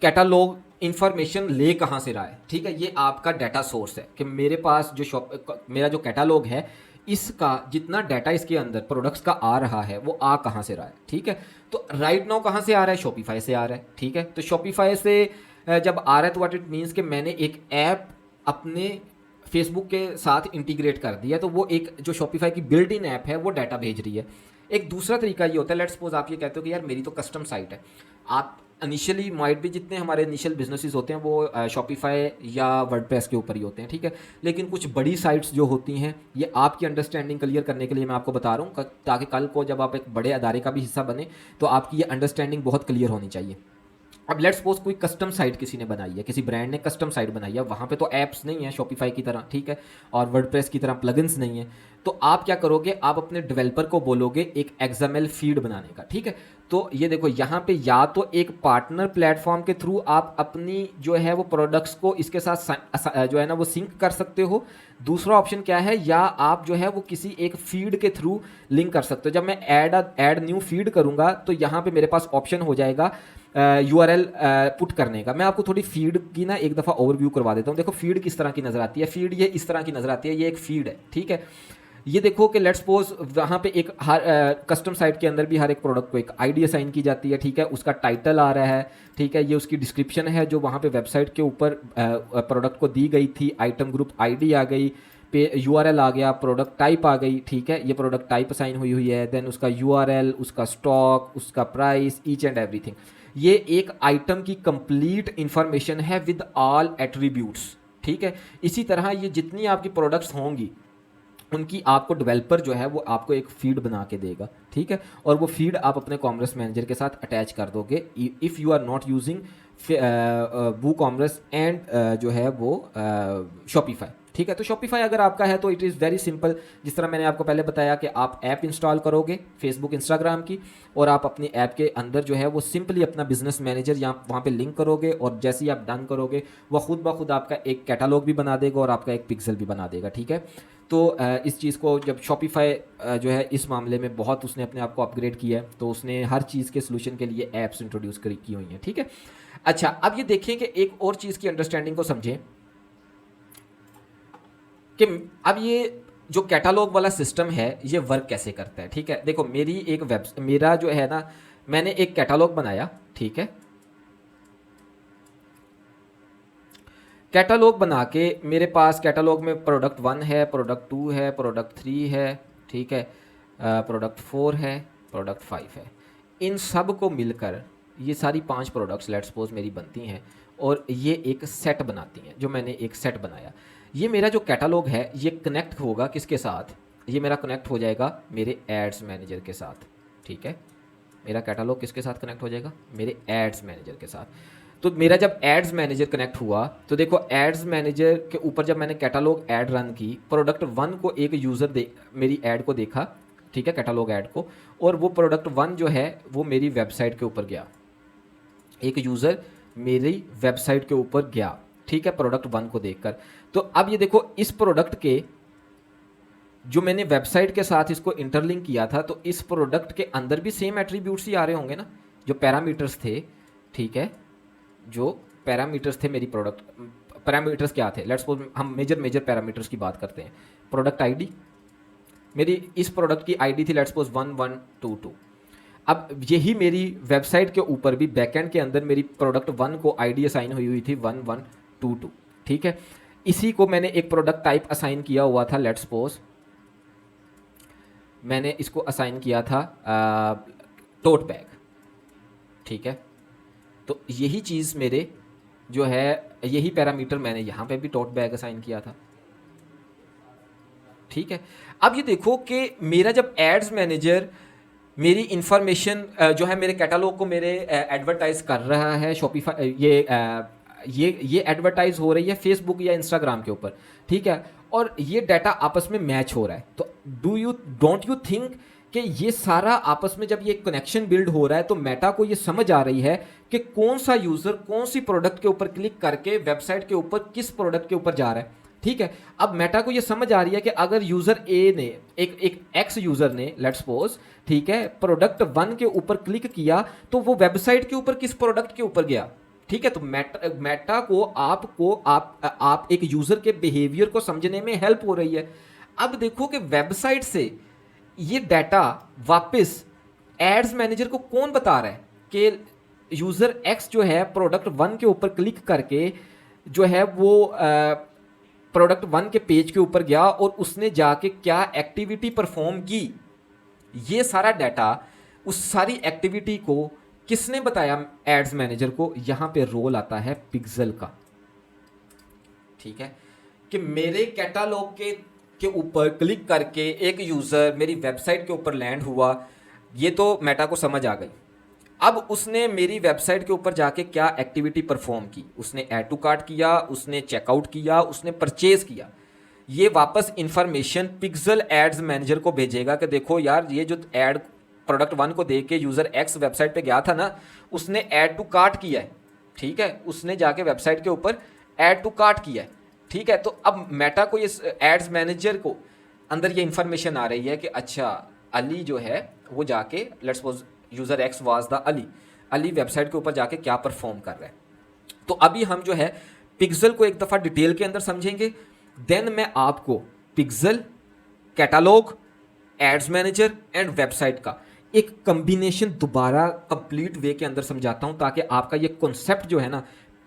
कैटालॉग इंफॉर्मेशन ले कहाँ से रहा है, ठीक है, ये आपका डाटा सोर्स है कि मेरे पास जो मेरा जो कैटालॉग है इसका जितना डाटा इसके अंदर प्रोडक्ट्स का आ रहा है वो आ कहाँ से रहा है। ठीक है, तो राइट नाउ कहाँ से आ रहा है, शॉपिफाई से आ रहा है। ठीक है, तो शॉपिफाई से जब आ रहा है तो व्हाट इट मीन्स कि मैंने एक ऐप अपने फेसबुक के साथ इंटीग्रेट कर दिया, तो वो एक जो शॉपिफाई की बिल्ट इन ऐप है वो डाटा भेज रही है। एक दूसरा तरीका ये होता है, लेट्स सपोज आप ये कहते हो कि यार मेरी तो कस्टम साइट है। आप इनिशियली माइट भी, जितने हमारे इनिशियल बिजनेसेस होते हैं वो शॉपिफाई या वर्डप्रेस के ऊपर ही होते हैं। ठीक है, लेकिन कुछ बड़ी साइट्स जो होती हैं, ये आपकी अंडरस्टैंडिंग क्लियर करने के लिए मैं आपको बता रहा हूँ, ताकि कल को जब आप एक बड़े अदारे का भी हिस्सा बने तो आपकी ये अंडरस्टैंडिंग बहुत क्लियर होनी चाहिए। अब लेट्स सपोज कोई कस्टम साइट किसी ने बनाई है, किसी ब्रांड ने कस्टम साइट बनाई है, वहाँ पे तो ऐप्स नहीं है शॉपिफाई की तरह, ठीक है, और वर्डप्रेस की तरह प्लगइन्स नहीं है। तो आप क्या करोगे, आप अपने डेवलपर को बोलोगे एक XML फीड बनाने का। ठीक है, तो ये देखो यहाँ पे या तो एक पार्टनर प्लेटफॉर्म के थ्रू आप अपनी जो है वो प्रोडक्ट्स को इसके साथ जो है ना वो सिंक कर सकते हो। दूसरा ऑप्शन क्या है, या आप जो है वो किसी एक फीड के थ्रू लिंक कर सकते हो। जब मैं ऐड न्यू फीड करूँगा तो यहाँ पे मेरे पास ऑप्शन हो जाएगा URL पुट करने का। मैं आपको थोड़ी फीड की ना एक दफ़ा ओवरव्यू करवा देता हूँ। देखो फीड किस तरह की नज़र आती है, फीड ये इस तरह की नज़र आती है, ये एक फीड है। ठीक है, ये देखो कि लेट्स सपोज वहाँ पे एक हर कस्टम साइट के अंदर भी हर एक प्रोडक्ट को एक आईडी असाइन की जाती है। ठीक है, उसका टाइटल आ रहा है, ठीक है, ये उसकी डिस्क्रिप्शन है जो वहाँ पे वेबसाइट के ऊपर प्रोडक्ट को दी गई थी, आइटम ग्रुप आईडी आ गई, पे URL आ गया, प्रोडक्ट टाइप आ गई। ठीक है, ये प्रोडक्ट टाइप असाइन हुई है, देन उसका URL, उसका स्टॉक, उसका प्राइस, ईच एंड एवरीथिंग। ये एक आइटम की कंप्लीट इंफॉर्मेशन है विद ऑल एट्रीब्यूट्स। ठीक है, इसी तरह ये जितनी आपकी प्रोडक्ट्स होंगी उनकी आपको डेवलपर जो है वो आपको एक फीड बना के देगा। ठीक है, और वो फीड आप अपने कॉमर्स मैनेजर के साथ अटैच कर दोगे if you are not using WooCommerce and जो है वो शॉपिफाई। ठीक है, तो शॉपिफाई अगर आपका है तो इट इज़ वेरी सिंपल। जिस तरह मैंने आपको पहले बताया कि आप ऐप इंस्टॉल करोगे फेसबुक इंस्टाग्राम की, और आप अपनी ऐप के अंदर जो है वो सिंपली अपना बिजनेस मैनेजर यहाँ वहाँ पे लिंक करोगे, और जैसे ही आप डन करोगे वह खुद ब खुद आपका एक कैटालॉग भी बना देगा और आपका एक पिक्सल भी बना देगा। ठीक है, तो इस चीज़ को जब शॉपिफाई जो है इस मामले में बहुत उसने अपने आप को अपग्रेड किया है, तो उसने हर चीज़ के सोल्यूशन के लिए ऐप्स इंट्रोड्यूस की हुई हैं। ठीक है, अच्छा, अब ये देखें कि एक और चीज़ की अंडरस्टैंडिंग को समझें कि अब ये जो कैटालॉग वाला सिस्टम है ये वर्क कैसे करता है। ठीक है, देखो मेरा जो है ना, मैंने एक कैटालॉग बनाया। ठीक है, कैटालॉग बना के मेरे पास कैटालॉग में प्रोडक्ट 1 है, प्रोडक्ट 2 है, प्रोडक्ट 3 है, ठीक है, प्रोडक्ट 4 है, प्रोडक्ट 5 है। इन सब को मिलकर ये सारी 5 प्रोडक्ट्स लेट्स सपोज मेरी बनती हैं, और ये एक सेट बनाती हैं, जो मैंने एक सेट बनाया। ये मेरा जो कैटलॉग है ये कनेक्ट होगा किसके साथ, ये मेरा कनेक्ट हो जाएगा मेरे एड्स मैनेजर के साथ, ठीक है। मेरा कैटलॉग किसके साथ कनेक्ट हो जाएगा, मेरे एड्स मैनेजर के साथ। तो मेरा जब एड्स मैनेजर कनेक्ट हुआ तो देखो एड्स मैनेजर के ऊपर जब मैंने कैटलॉग ऐड रन की, प्रोडक्ट 1 को एक यूज़र मेरी ऐड को देखा, ठीक है, कैटलॉग ऐड को, और वो प्रोडक्ट 1 जो है वो मेरी वेबसाइट के ऊपर गया, एक यूज़र मेरी वेबसाइट के ऊपर गया, ठीक है, प्रोडक्ट 1 को देखकर। तो अब ये देखो इस प्रोडक्ट के जो मैंने वेबसाइट के साथ इसको इंटरलिंक किया था, तो इस प्रोडक्ट के अंदर भी सेम एट्रीब्यूट्स ही आ रहे होंगे ना, जो पैरामीटर्स थे, ठीक है, जो पैरामीटर्स थे मेरी प्रोडक्ट, पैरामीटर्स क्या थे, लेट्स सपोज हम मेजर पैरामीटर्स की बात करते हैं। प्रोडक्ट आईडी, मेरी इस प्रोडक्ट की आईडी थी लेट्स सपोज 1122। अब यही मेरी वेबसाइट के ऊपर भी बैकएंड के अंदर मेरी प्रोडक्ट 1 को आईडी असाइन हुई थी 1122, ठीक है। इसी को मैंने एक प्रोडक्ट टाइप असाइन किया हुआ था, लेट्स सपोज मैंने इसको असाइन किया था टोट बैग, ठीक है। तो यही चीज़ मेरे जो है, यही पैरामीटर मैंने यहाँ पे भी टोट बैग असाइन किया था, ठीक है। अब ये देखो कि मेरा जब एड्स मैनेजर मेरी इंफॉर्मेशन जो है मेरे कैटलॉग को मेरे एडवर्टाइज कर रहा है शॉपिफाई, ये एडवर्टाइज हो रही है फेसबुक या इंस्टाग्राम के ऊपर, ठीक है, और ये डाटा आपस में मैच हो रहा है, तो डोंट यू थिंक कि ये सारा आपस में जब ये कनेक्शन बिल्ड हो रहा है तो मेटा को ये समझ आ रही है कि कौन सा यूज़र कौन सी प्रोडक्ट के ऊपर क्लिक करके वेबसाइट के ऊपर किस प्रोडक्ट के ऊपर जा रहा है, ठीक है। अब मेटा को ये समझ आ रही है कि अगर यूज़र ए ने एक एक्स यूज़र ने लेट्स सपोज, ठीक है, प्रोडक्ट 1 के ऊपर क्लिक किया तो वो वेबसाइट के ऊपर किस प्रोडक्ट के ऊपर गया, ठीक है। तो मेटा को आप एक यूज़र के बिहेवियर को समझने में हेल्प हो रही है। अब देखो कि वेबसाइट से ये डाटा वापस एड्स मैनेजर को कौन बता रहा है कि यूज़र एक्स जो है प्रोडक्ट 1 के ऊपर क्लिक करके जो है वो प्रोडक्ट 1 के पेज के ऊपर गया और उसने जाके क्या एक्टिविटी परफॉर्म की। ये सारा डाटा, उस सारी एक्टिविटी को किसने बताया एड्स मैनेजर को, यहां पे रोल आता है पिक्सल का, ठीक है, कि मेरे कैटालॉग के ऊपर क्लिक करके एक यूज़र मेरी वेबसाइट के ऊपर लैंड हुआ, ये तो मेटा को समझ आ गई। अब उसने मेरी वेबसाइट के ऊपर जाके क्या एक्टिविटी परफॉर्म की, उसने ऐड टू कार्ट किया, उसने चेकआउट किया, उसने परचेज किया। ये वापस इंफॉर्मेशन पिक्सल एड्स मैनेजर को भेजेगा कि देखो यार ये जो ऐड प्रोडक्ट 1 को देख के यूज़र एक्स वेबसाइट पे गया था ना, उसने ऐड टू कार्ट किया है, ठीक है, उसने जाके वेबसाइट के ऊपर ऐड टू कार्ट किया है, ठीक है। तो अब मेटा को ये एड्स मैनेजर को अंदर ये इंफॉर्मेशन आ रही है कि अच्छा अली जो है वो जाके let's suppose user x was the Ali website के ऊपर जाके क्या परफॉर्म कर रहा है। तो अभी हम जो है पिक्सल को एक दफ़ा डिटेल के अंदर समझेंगे, देन मैं आपको pixel, catalog, ads manager and website का एक कम्बिनेशन दोबारा कंप्लीट वे के अंदर समझाता हूं ताकि आपका ये कॉन्सेप्ट जो है ना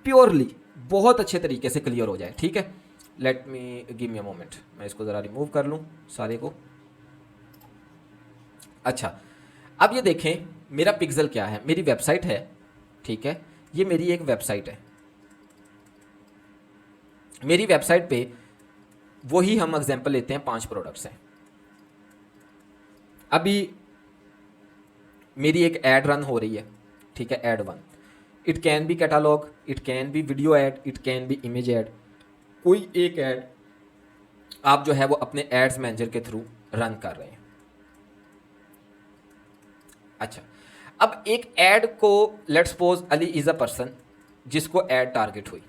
प्योरली बहुत अच्छे तरीके से क्लियर हो जाए, ठीक है। Let me give me a moment, मैं इसको ज़रा रिमूव कर लूँ सारे को। अच्छा, अब ये देखें मेरा पिक्सल क्या है, मेरी वेबसाइट है, ठीक है, ये मेरी एक वेबसाइट है। मेरी वेबसाइट पे वही हम एग्जांपल लेते हैं 5 प्रोडक्ट्स हैं। अभी मेरी एक ऐड रन हो रही है, ठीक है, add 1, it can be catalogue, it can be video add, it can be image add, कोई एक ऐड आप जो है वो अपने एड्स मैनेजर के थ्रू रन कर रहे हैं। अच्छा, अब एक ऐड को let's suppose Ali is a person जिसको ऐड टारगेट हुई।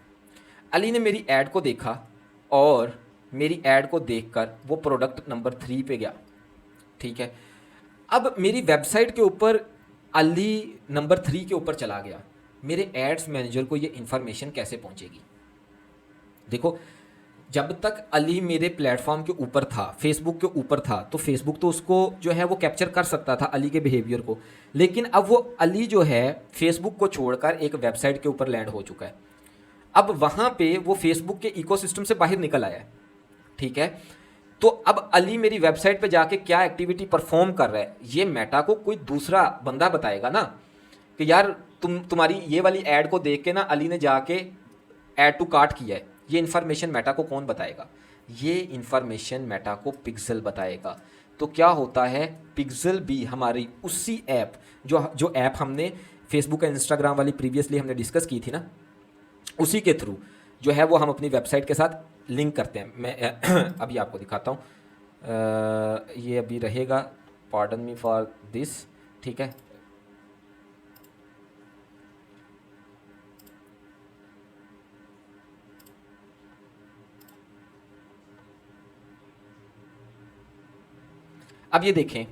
अली ने मेरी ऐड को देखा और मेरी ऐड को देखकर वो प्रोडक्ट नंबर 3 पे गया, ठीक है। अब मेरी वेबसाइट के ऊपर अली नंबर 3 के ऊपर चला गया, मेरे एड्स मैनेजर को ये इन्फॉर्मेशन कैसे पहुंचेगी। देखो जब तक अली मेरे प्लेटफॉर्म के ऊपर था, फेसबुक के ऊपर था, तो फेसबुक तो उसको जो है वो कैप्चर कर सकता था अली के बिहेवियर को, लेकिन अब वो अली जो है फेसबुक को छोड़कर एक वेबसाइट के ऊपर लैंड हो चुका है। अब वहाँ पे वो फेसबुक के इकोसिस्टम से बाहर निकल आया है, ठीक है। तो अब अली मेरी वेबसाइट पे जाके क्या एक्टिविटी परफॉर्म कर रहा है ये मेटा को कोई दूसरा बंदा बताएगा ना, कि यार तुम्हारी ये वाली ऐड को देख के ना अली ने जाके ऐड टू कार्ट किया है, ये इन्फॉर्मेशन मेटा को कौन बताएगा? ये इन्फॉर्मेशन मेटा को पिक्सल बताएगा। तो क्या होता है, पिक्सल भी हमारी उसी ऐप जो ऐप हमने फेसबुक और इंस्टाग्राम वाली प्रीवियसली हमने डिस्कस की थी ना, उसी के थ्रू जो है वो हम अपनी वेबसाइट के साथ लिंक करते हैं। मैं अभी आपको दिखाता हूँ, ये अभी रहेगा, पार्डन मी फॉर दिस, ठीक है। अब ये देखें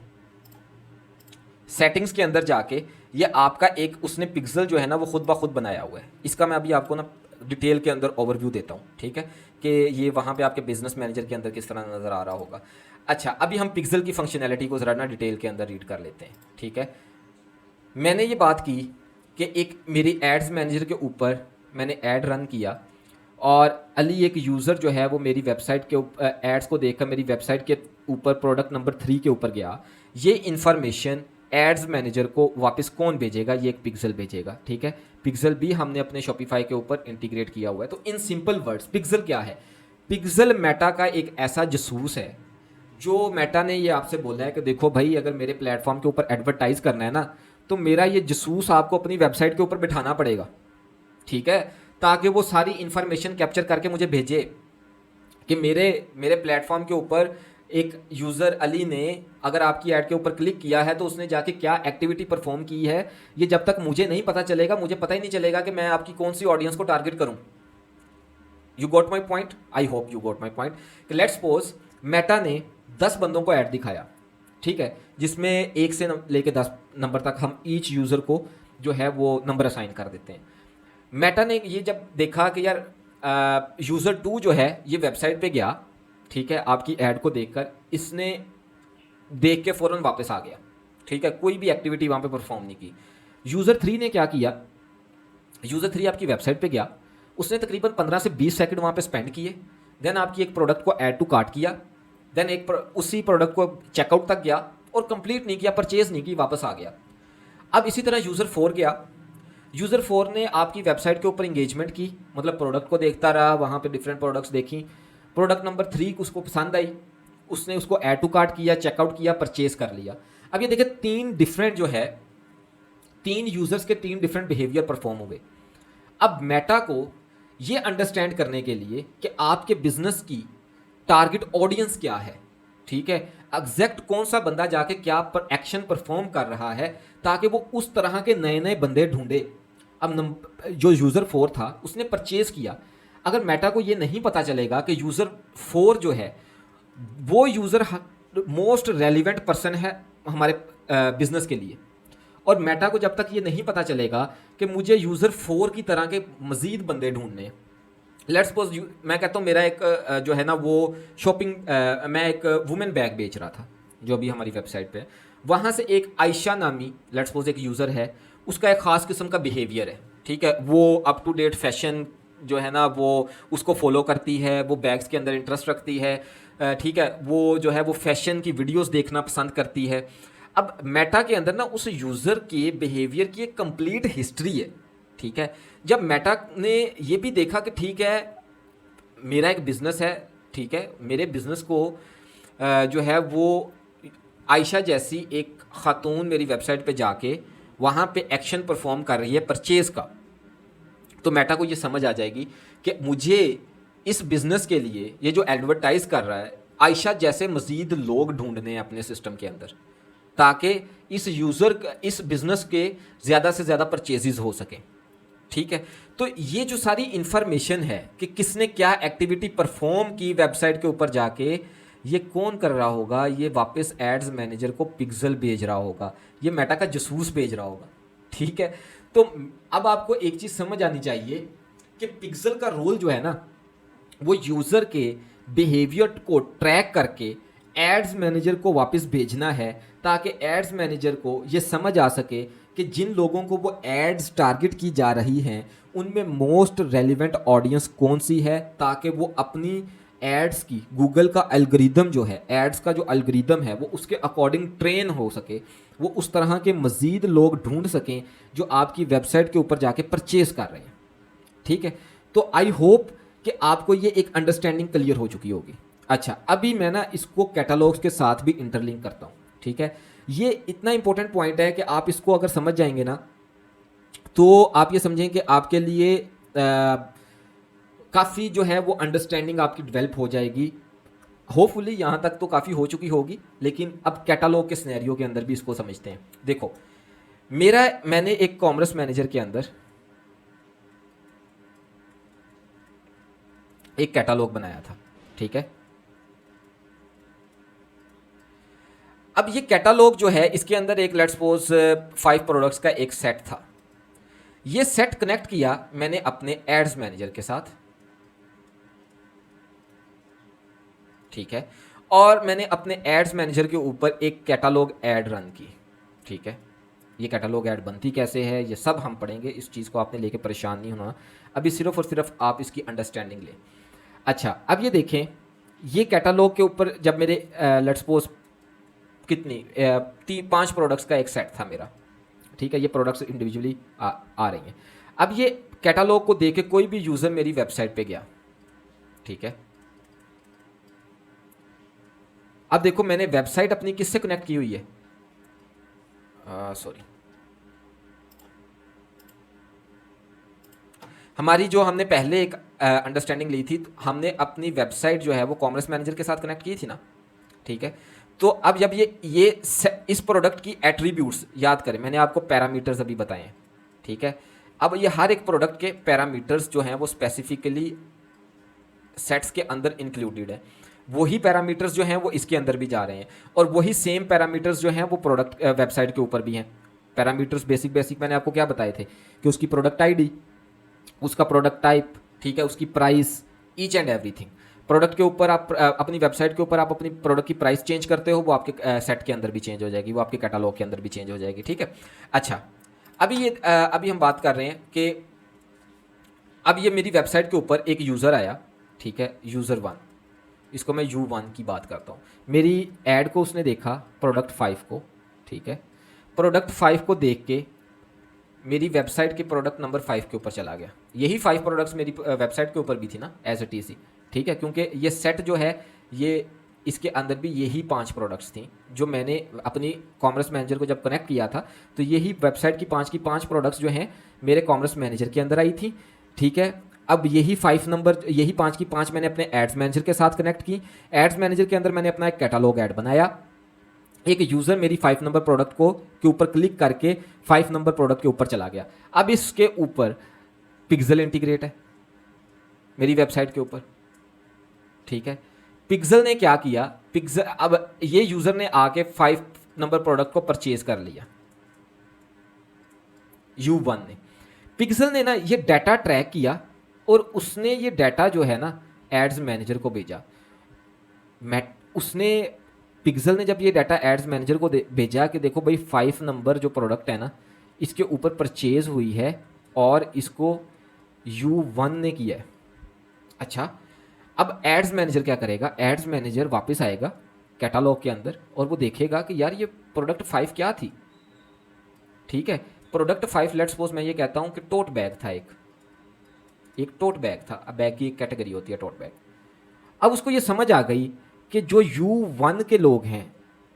सेटिंग्स के अंदर जाके, ये आपका एक उसने पिक्सल जो है ना वो खुद ब खुद बनाया हुआ है। इसका मैं अभी आपको ना डिटेल के अंदर ओवरव्यू देता हूँ, ठीक है, कि ये वहाँ पे आपके बिजनेस मैनेजर के अंदर किस तरह नज़र आ रहा होगा। अच्छा, अभी हम पिक्सल की फंक्शनैलिटी को ज़रा ना डिटेल के अंदर रीड कर लेते हैं, ठीक है। मैंने ये बात की कि एक मेरी एड्स मैनेजर के ऊपर मैंने ऐड रन किया और अली एक यूज़र जो है वो मेरी वेबसाइट के एड्स को देखकर मेरी वेबसाइट के ऊपर प्रोडक्ट नंबर 3 के ऊपर गया। ये इन्फॉर्मेशन एड्स मैनेजर को वापस कौन भेजेगा? ये एक पिक्सल भेजेगा, ठीक है। पिक्सल भी हमने अपने शॉपिफाई के ऊपर इंटीग्रेट किया हुआ है। तो इन सिंपल वर्ड्स पिक्सल क्या है? पिक्सल मेटा का एक ऐसा जासूस है जो मेटा ने ये आपसे बोला है कि देखो भाई, अगर मेरे प्लेटफॉर्म के ऊपर एडवर्टाइज करना है ना, तो मेरा ये जासूस आपको अपनी वेबसाइट के ऊपर बिठाना पड़ेगा, ठीक है, ताकि वो सारी इंफॉर्मेशन कैप्चर करके मुझे भेजे कि मेरे प्लेटफॉर्म के ऊपर एक यूज़र अली ने अगर आपकी ऐड के ऊपर क्लिक किया है तो उसने जाके क्या एक्टिविटी परफॉर्म की है, ये जब तक मुझे नहीं पता चलेगा, मुझे पता ही नहीं चलेगा कि मैं आपकी कौन सी ऑडियंस को टारगेट करूं। You got my point? I hope you got my point. कि लेट्स सपोज मेटा ने 10 बंदों को ऐड दिखाया, ठीक है, जिसमें 1 से लेके 10 नंबर तक हम ईच यूज़र को जो है वो नंबर असाइन कर देते हैं। मेटा ने ये जब देखा कि यार यूज़र 2 जो है ये वेबसाइट पे गया, ठीक है, आपकी ऐड को देखकर इसने देख के फ़ौरन वापस आ गया, ठीक है, कोई भी एक्टिविटी वहाँ पे परफॉर्म नहीं की। यूज़र 3 ने क्या किया? यूज़र 3 आपकी वेबसाइट पे गया, उसने तकरीबन 15 से 20 सेकंड वहाँ पे स्पेंड किए, देन आपकी एक प्रोडक्ट को ऐड टू कार्ट किया, देन उसी प्रोडक्ट को चेकआउट तक गया और कंप्लीट नहीं किया, परचेज नहीं की, वापस आ गया। अब इसी तरह यूज़र 4 गया, यूज़र 4 ने आपकी वेबसाइट के ऊपर इंगेजमेंट की, मतलब प्रोडक्ट को देखता रहा, वहाँ पे डिफरेंट प्रोडक्ट्स देखी, प्रोडक्ट नंबर 3 उसको पसंद आई, उसने उसको ऐड टू कार्ट किया, चेकआउट किया, परचेज कर लिया। अब ये देखिए 3 डिफरेंट जो है 3 यूज़र्स के 3 डिफरेंट बिहेवियर परफॉर्म हुए। अब मेटा को ये अंडरस्टैंड करने के लिए कि आपके बिजनेस की टारगेट ऑडियंस क्या है, ठीक है, एग्जैक्ट कौन सा बंदा जाके क्या पर एक्शन परफॉर्म कर रहा है, ताकि वो उस तरह के नए नए बंदे ढूंढे। अब जो यूज़र 4 था उसने परचेज किया, अगर मेटा को ये नहीं पता चलेगा कि यूज़र 4 जो है वो यूज़र मोस्ट रेलिवेंट पर्सन है हमारे बिजनेस के लिए, और मेटा को जब तक ये नहीं पता चलेगा कि मुझे यूज़र 4 की तरह के मज़ीद बंदे ढूंढने। लेट्स सपोज मैं कहता हूँ मेरा एक जो है ना वो शॉपिंग, मैं एक वुमेन बैग बेच रहा था जो अभी हमारी वेबसाइट पे है, वहाँ से एक आयशा नामी लेट्स सपोज एक यूज़र है, उसका एक ख़ास किस्म का बिहेवियर है, ठीक है, वो अप टू डेट फैशन जो है ना वो उसको फॉलो करती है, वो बैग्स के अंदर इंटरेस्ट रखती है, ठीक है, वो जो है वो फैशन की वीडियोस देखना पसंद करती है। अब मेटा के अंदर ना उस यूज़र के बिहेवियर की एक कंप्लीट हिस्ट्री है, ठीक है। जब मेटा ने ये भी देखा कि ठीक है मेरा एक बिज़नेस है, ठीक है, मेरे बिज़नेस को जो है वो आयशा जैसी एक ख़ातून मेरी वेबसाइट पे जाके वहाँ पे एक्शन परफॉर्म कर रही है परचेज़ का, तो मेटा को ये समझ आ जाएगी कि मुझे इस बिज़नेस के लिए ये जो एडवर्टाइज़ कर रहा है आयशा जैसे मज़ीद लोग ढूंढने हैं अपने सिस्टम के अंदर, ताकि इस यूज़र इस बिज़नेस के ज़्यादा से ज़्यादा परचेजेस हो सकें, ठीक है। तो ये जो सारी इन्फॉर्मेशन है कि किसने क्या एक्टिविटी परफॉर्म की वेबसाइट के ऊपर जाके, ये कौन कर रहा होगा? ये वापस एड्स मैनेजर को पिक्सल भेज रहा होगा, ये मेटा का जासूस भेज रहा होगा, ठीक है। तो अब आपको एक चीज़ समझ आनी चाहिए कि पिक्सल का रोल जो है ना वो यूज़र के बिहेवियर को ट्रैक करके एड्स मैनेजर को वापस भेजना है, ताकि एड्स मैनेजर को ये समझ आ सके कि जिन लोगों को वो एड्स टारगेट की जा रही हैं उनमें मोस्ट रेलिवेंट ऑडियंस कौन सी है, ताकि वो अपनी एड्स की, गूगल का एल्गोरिदम जो है, एड्स का जो एल्गोरिदम है वो उसके अकॉर्डिंग ट्रेन हो सके, वो उस तरह के मज़ीद लोग ढूंढ सकें जो आपकी वेबसाइट के ऊपर जाके परचेज़ कर रहे हैं। ठीक है, तो आई होप कि आपको ये एक अंडरस्टैंडिंग क्लियर हो चुकी होगी। अच्छा, अभी मैं ना इसको कैटलॉग्स के साथ भी इंटरलिंक करता हूँ। ठीक है, ये इतना इंपॉर्टेंट पॉइंट है कि आप इसको अगर समझ जाएंगे ना, तो आप ये समझें कि आपके लिए काफ़ी जो है वो अंडरस्टैंडिंग आपकी डेवलप हो जाएगी। होपफुली यहाँ तक तो काफ़ी हो चुकी होगी, लेकिन अब कैटलॉग के सिनेरियो के अंदर भी इसको समझते हैं। देखो, मैंने एक कॉमर्स मैनेजर के अंदर एक कैटलॉग बनाया था। ठीक है, अब ये कैटलॉग जो है इसके अंदर एक लेट्स सपोज 5 प्रोडक्ट्स का एक सेट था। ये सेट कनेक्ट किया मैंने अपने एड्स मैनेजर के साथ। ठीक है, और मैंने अपने एड्स मैनेजर के ऊपर एक कैटलॉग ऐड रन की। ठीक है, ये कैटलॉग ऐड बनती कैसे है ये सब हम पढ़ेंगे, इस चीज़ को आपने लेके परेशान नहीं होना, अभी सिर्फ और सिर्फ आप इसकी अंडरस्टैंडिंग लें। अच्छा, अब ये देखें, ये कैटलॉग के ऊपर जब मेरे लेट्स सपोज कितनी 5 प्रोडक्ट्स का एक सेट था मेरा। ठीक है, ये प्रोडक्ट्स इंडिविजुअली आ रही हैं। अब ये कैटलॉग को देख के कोई भी यूज़र मेरी वेबसाइट पे गया। ठीक है, अब देखो मैंने वेबसाइट अपनी किससे कनेक्ट की हुई है, सॉरी, हमारी जो हमने पहले एक अंडरस्टैंडिंग ली थी, तो हमने अपनी वेबसाइट जो है वो कॉमर्स मैनेजर के साथ कनेक्ट की थी ना। ठीक है, तो अब जब ये इस प्रोडक्ट की एट्रीब्यूट्स याद करें, मैंने आपको पैरामीटर्स अभी बताए हैं। ठीक है, अब ये हर एक प्रोडक्ट के पैरामीटर्स जो हैं वो स्पेसिफिकली सेट्स के अंदर इंक्लूडेड है। वही पैरामीटर्स जो हैं वो इसके अंदर भी जा रहे हैं, और वही सेम पैरामीटर्स जो हैं वो प्रोडक्ट वेबसाइट के ऊपर भी हैं। पैरामीटर्स बेसिक मैंने आपको क्या बताए थे कि उसकी प्रोडक्ट आईडी, उसका प्रोडक्ट टाइप, ठीक है, उसकी price, each and everything. Product के ऊपर आप अपनी वेबसाइट के ऊपर आप अपनी प्रोडक्ट की प्राइस चेंज करते हो, वो आपके सेट के अंदर भी चेंज हो जाएगी, वो आपके कैटलॉग के अंदर भी चेंज हो जाएगी। ठीक है, अच्छा, अभी हम बात कर रहे हैं कि अब ये मेरी वेबसाइट के ऊपर एक यूज़र आया। ठीक है, यूज़र 1, इसको मैं U1 की बात करता हूँ। मेरी ऐड को उसने देखा, प्रोडक्ट 5 को। ठीक है, प्रोडक्ट 5 को देख के मेरी वेबसाइट के प्रोडक्ट नंबर 5 के ऊपर चला गया। यही 5 प्रोडक्ट्स मेरी वेबसाइट के ऊपर भी थी ना, एज इट इज़। ठीक है, क्योंकि ये सेट जो है ये इसके अंदर भी यही 5 प्रोडक्ट्स थी जो मैंने अपनी कॉमर्स मैनेजर को जब कनेक्ट किया था, तो यही वेबसाइट की 5 प्रोडक्ट्स जो हैं मेरे कॉमर्स मैनेजर के अंदर आई थी। ठीक है, अब यही 5 की 5 मैंने अपने एड्स मैनेजर के साथ कनेक्ट की। एड्स मैनेजर के अंदर मैंने अपना एक कैटलॉग ऐड बनाया। एक यूज़र मेरी 5 नंबर प्रोडक्ट को के ऊपर क्लिक करके 5 नंबर प्रोडक्ट के ऊपर चला गया। अब इसके ऊपर पिक्सल इंटीग्रेट है मेरी वेबसाइट के ऊपर। ठीक है, पिक्सल ने क्या किया, पिक्सल, अब ये यूज़र ने आके 5 नंबर प्रोडक्ट को परचेज कर लिया, U1 ने। पिक्सल ने ना ये डाटा ट्रैक किया और उसने ये डाटा जो है ना एड्स मैनेजर को भेजा। उसने पिक्सल ने जब ये डाटा एड्स मैनेजर को भेजा कि देखो भाई 5 नंबर जो प्रोडक्ट है ना इसके ऊपर परचेज हुई है और इसको U1 ने किया है। अच्छा, अब एड्स मैनेजर क्या करेगा, एड्स मैनेजर वापस आएगा कैटलॉग के अंदर और वो देखेगा कि यार ये प्रोडक्ट 5 क्या थी। ठीक है, प्रोडक्ट 5 लेट्स सपोज मैं ये कहता हूँ कि टोट बैग था, एक टोट बैग था। अब बैग की एक कैटेगरी होती है टोट बैग। अब उसको ये समझ आ गई कि जो U1 के लोग हैं,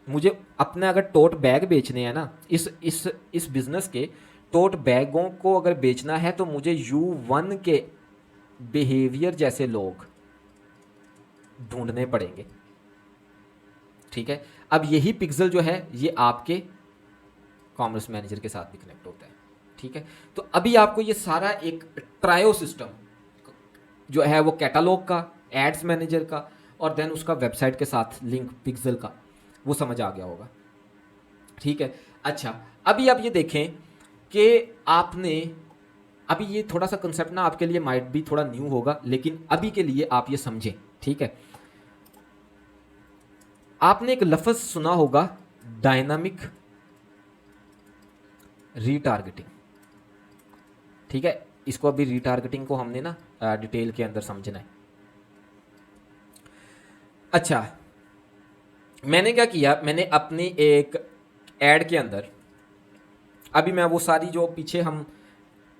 मुझे अपना अगर टोट बैग बेचने हैं ना, इस बिज़नेस के टोट बैगों को अगर बेचना है तो मुझे U1 के बिहेवियर जैसे लोग ढूंढने पड़ेंगे। ठीक है, अब यही पिक्सल जो है ये आपके कॉमर्स मैनेजर के साथ भी कनेक्ट होता है। ठीक है, तो अभी आपको ये सारा एक ट्रायो सिस्टम जो है वो कैटलॉग का, एड्स मैनेजर का और देन उसका वेबसाइट के साथ लिंक पिक्सल का, वो समझ आ गया होगा। ठीक है, अच्छा, अभी आप ये देखें कि आपने अभी ये थोड़ा सा कंसेप्ट ना आपके लिए माइट भी थोड़ा न्यू होगा, लेकिन अभी के लिए आप ये समझें। ठीक है, आपने एक लफ्ज़ सुना होगा डायनामिक रीटारगेटिंग। ठीक है, इसको अभी रीटारगेटिंग को हमने ना डिटेल के अंदर समझना है। अच्छा, मैंने क्या किया, मैंने अपनी एक ऐड के अंदर, अभी मैं वो सारी जो पीछे हम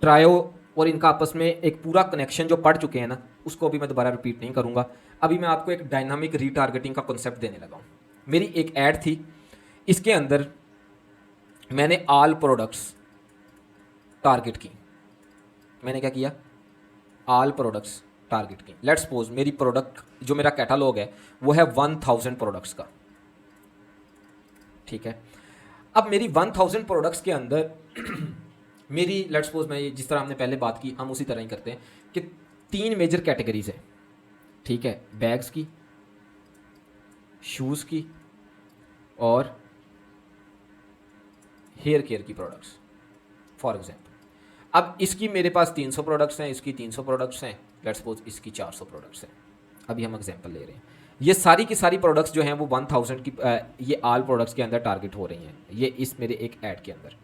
ट्रायो और इनका आपस में एक पूरा कनेक्शन जो पढ़ चुके हैं ना, उसको अभी मैं दोबारा रिपीट नहीं करूंगा। अभी मैं आपको एक डायनामिक रीटारगेटिंग का कॉन्सेप्ट देने लगा हूँ। मेरी एक ऐड थी, इसके अंदर मैंने ऑल प्रोडक्ट्स टारगेट की। मैंने क्या किया, ऑल प्रोडक्ट्स टारगेट की। लेट्स सपोज मेरी प्रोडक्ट जो मेरा कैटालॉग है वो है 1000 प्रोडक्ट्स का, ठीक है। अब मेरी 1000 प्रोडक्ट्स के अंदर मेरी लेट्स सपोज, मैं जिस तरह हमने पहले बात की हम उसी तरह ही करते हैं कि 3 मेजर कैटेगरीज है, ठीक है। बैग्स की, शूज़ की और हेयर केयर की प्रोडक्ट्स फॉर एग्जांपल। अब इसकी मेरे पास 300 प्रोडक्ट्स हैं, इसकी 300 प्रोडक्ट्स हैं, लेट्स सपोज इसकी 400 प्रोडक्ट्स हैं। अभी हम एग्जांपल ले रहे हैं। ये सारी की सारी प्रोडक्ट्स जो हैं वो 1000 की ये ऑल प्रोडक्ट्स के अंदर टारगेट हो रही हैं, ये इस मेरे एक ऐड के अंदर।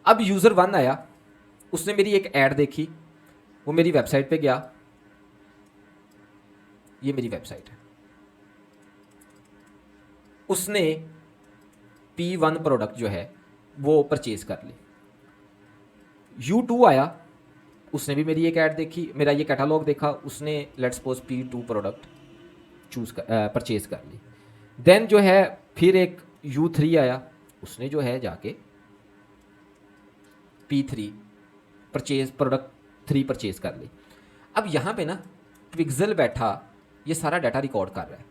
अब यूज़र 1 आया, उसने मेरी एक ऐड देखी, वो मेरी वेबसाइट पे गया, ये मेरी वेबसाइट है, उसने P1 प्रोडक्ट जो है वो परचेज कर ली। U2 आया, उसने भी मेरी एक ऐड देखी, मेरा ये कैटालॉग देखा, उसने let's suppose P2 product purchase कर ली। देन जो है फिर एक U3 आया, उसने जो है जाके P3 परचेज प्रोडक्ट 3 परचेज कर ली। अब यहाँ पे ना पिक्सल बैठा ये सारा डाटा रिकॉर्ड कर रहा है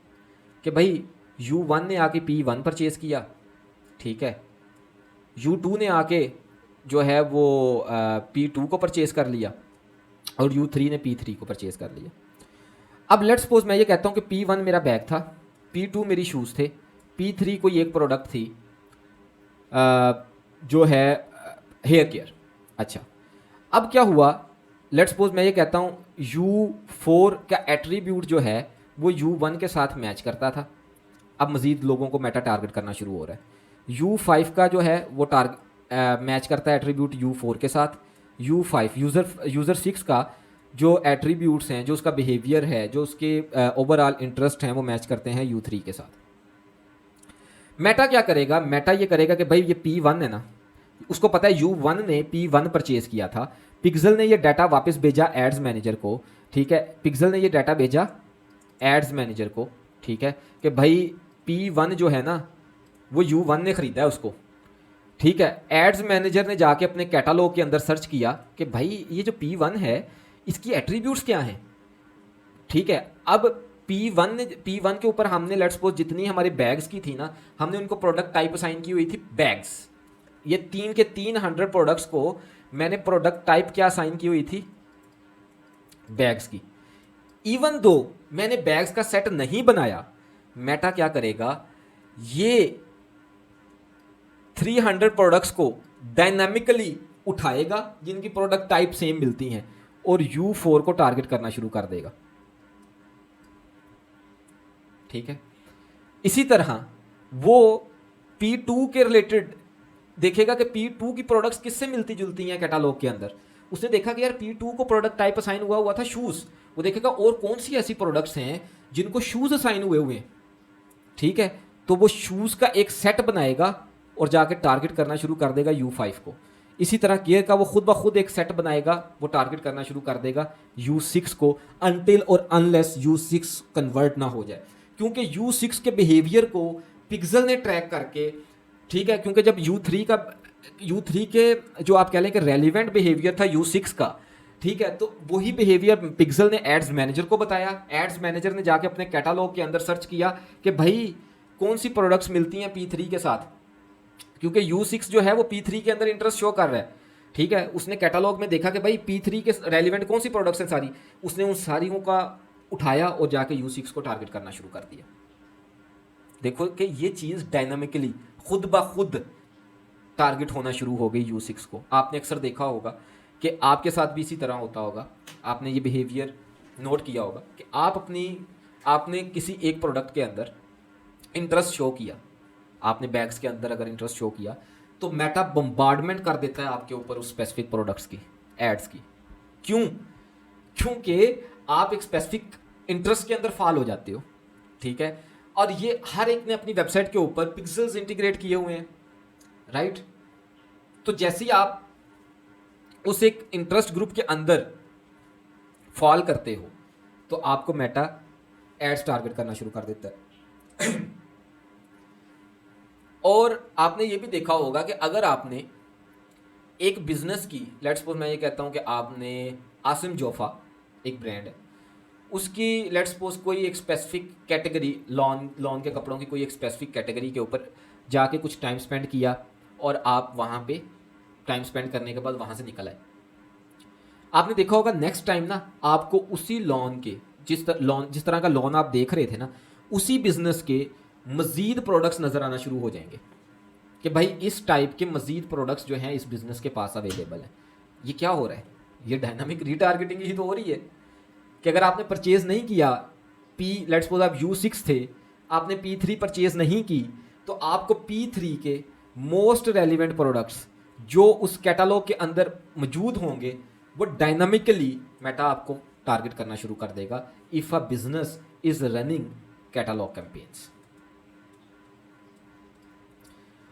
कि भाई U1 ने आके P1 परचेज किया, ठीक है, U2 ने आके जो है वो P2 को परचेज कर लिया और U3 ने P3 को परचेज कर लिया। अब लेट्स सपोज मैं ये कहता हूँ कि P1 मेरा बैग था, P2 मेरी शूज़ थे, P3 कोई एक प्रोडक्ट थी जो है हेयर केयर। अच्छा, अब क्या हुआ, लेट्स सपोज मैं ये कहता हूँ U4 का एट्रीब्यूट जो है वो U1 के साथ मैच करता था। अब मज़ीद लोगों को मेटा टारगेट करना शुरू हो रहा है। U5 का जो है वो मैच करता है एट्रीब्यूट U4 के साथ। U5 यूज़र 6 का जो एट्रीब्यूट्स हैं, जो उसका बिहेवियर है, जो उसके ओवरऑल इंटरेस्ट हैं, वो मैच करते हैं U3 के साथ। मेटा क्या करेगा, मेटा ये करेगा कि भाई ये P1 है ना, उसको पता है U1 ने P1 परचेज किया था, पिक्सल ने ये डाटा वापस भेजा एड्स मैनेजर को, ठीक है, पिक्सल ने ये डाटा भेजा एड्स मैनेजर को, ठीक है, कि भाई P1 जो है ना वो U1 ने ख़रीदा है उसको, ठीक है। एड्स मैनेजर ने जाके अपने कैटालॉग के अंदर सर्च किया कि भाई ये जो P1 है इसकी एट्रीब्यूट्स क्या हैं, ठीक है। अब P1 के ऊपर हमने लेट्स सपोज जितनी हमारे बैग्स की थी ना, हमने उनको प्रोडक्ट टाइप असाइन की हुई थी बैग्स। ये 3 के 300 प्रोडक्ट्स को मैंने प्रोडक्ट टाइप क्या असाइन की हुई थी, बैग्स की। इवन दो मैंने बैग्स का सेट नहीं बनाया, मेटा क्या करेगा, ये 300 प्रोडक्ट्स को डायनामिकली उठाएगा जिनकी प्रोडक्ट टाइप सेम मिलती हैं और U4 को टारगेट करना शुरू कर देगा, ठीक है। इसी तरह वो P2 के रिलेटेड देखेगा कि P2 की प्रोडक्ट्स किससे मिलती जुलती हैं कैटालॉग के अंदर। उसने देखा कि यार P2 को प्रोडक्ट टाइप असाइन हुआ था शूज़, वो देखेगा और कौन सी ऐसी प्रोडक्ट्स हैं जिनको शूज़ असाइन हुए हैं, ठीक है। तो वो शूज़ का एक सेट बनाएगा और जाके टारगेट करना शुरू कर देगा U5 को। इसी तरह केयर का वो खुद ब खुद एक सेट बनाएगा, वो टारगेट करना शुरू कर देगा U6 को, अनटिल और अनलेस U6 कन्वर्ट ना हो जाए, क्योंकि U6 के बिहेवियर को पिक्सल ने ट्रैक करके, ठीक है, क्योंकि जब U3 के जो आप कह लें कि रेलिवेंट बिहेवियर था U6 का, ठीक है, तो वही बिहेवियर पिक्सल ने एड्स मैनेजर को बताया। एड्स मैनेजर ने जाके अपने कैटालॉग के अंदर सर्च किया कि भाई कौन सी प्रोडक्ट्स मिलती हैं P3 के साथ, क्योंकि U6 जो है वो P3 के अंदर इंटरेस्ट शो कर रहा है, ठीक है। उसने कैटालॉग में देखा कि भाई P3 के रेलिवेंट कौन सी प्रोडक्ट्स हैं सारी, उसने उन सारियों का उठाया और जाके U6 को टारगेट करना शुरू कर दिया। देखो कि ये चीज़ डायनामिकली खुद ब खुद टारगेट होना शुरू हो गई U6 को। आपने अक्सर देखा होगा कि आपके साथ भी इसी तरह होता होगा, आपने ये बिहेवियर नोट किया होगा कि आपने किसी एक प्रोडक्ट के अंदर इंटरेस्ट शो किया, आपने बैग्स के अंदर अगर इंटरेस्ट शो किया तो मेटा बम्बार्डमेंट कर देता है आपके ऊपर उस स्पेसिफिक प्रोडक्ट्स की एड्स की। क्यों? क्योंकि आप एक स्पेसिफिक इंटरेस्ट के अंदर फॉल हो जाते हो, ठीक है। और ये हर एक ने अपनी वेबसाइट के ऊपर पिक्सेल्स इंटीग्रेट किए हुए हैं, राइट। तो जैसे ही आप उस एक इंटरेस्ट ग्रुप के अंदर फॉल करते हो तो आपको मेटा एड्स टारगेट करना शुरू कर देता है। और आपने ये भी देखा होगा कि अगर आपने एक बिजनेस की, लेट्स सपोज मैं ये कहता हूँ कि आपने आसिम जोफा एक ब्रांड है, उसकी लेट्स सपोज कोई एक स्पेसिफिक कैटेगरी, लॉन के कपड़ों की कोई एक स्पेसिफिक कैटेगरी के ऊपर जाके कुछ टाइम स्पेंड किया और आप वहाँ पे टाइम स्पेंड करने के बाद वहाँ से निकल आए। आपने देखा होगा नेक्स्ट टाइम ना आपको उसी लॉन के जिस तरह का लॉन आप देख रहे थे ना, उसी बिजनेस के मज़ीद प्रोडक्ट्स नज़र आना शुरू हो जाएंगे कि भाई इस टाइप के मज़ीद प्रोडक्ट्स जो हैं इस बिज़नेस के पास अवेलेबल हैं। ये क्या हो रहा है? ये डायनामिक रीटारगेटिंग ही तो हो रही है कि अगर आपने परचेज़ नहीं किया, लेट्स सपोज आप U6 थे, आपने P3 परचेज़ नहीं की, तो आपको P3 के मोस्ट रेलिवेंट प्रोडक्ट्स जो उस कैटलॉग के अंदर मौजूद होंगे वो डायनामिकली मेटा आपको टारगेट करना शुरू कर देगा if a business is running catalogue campaigns.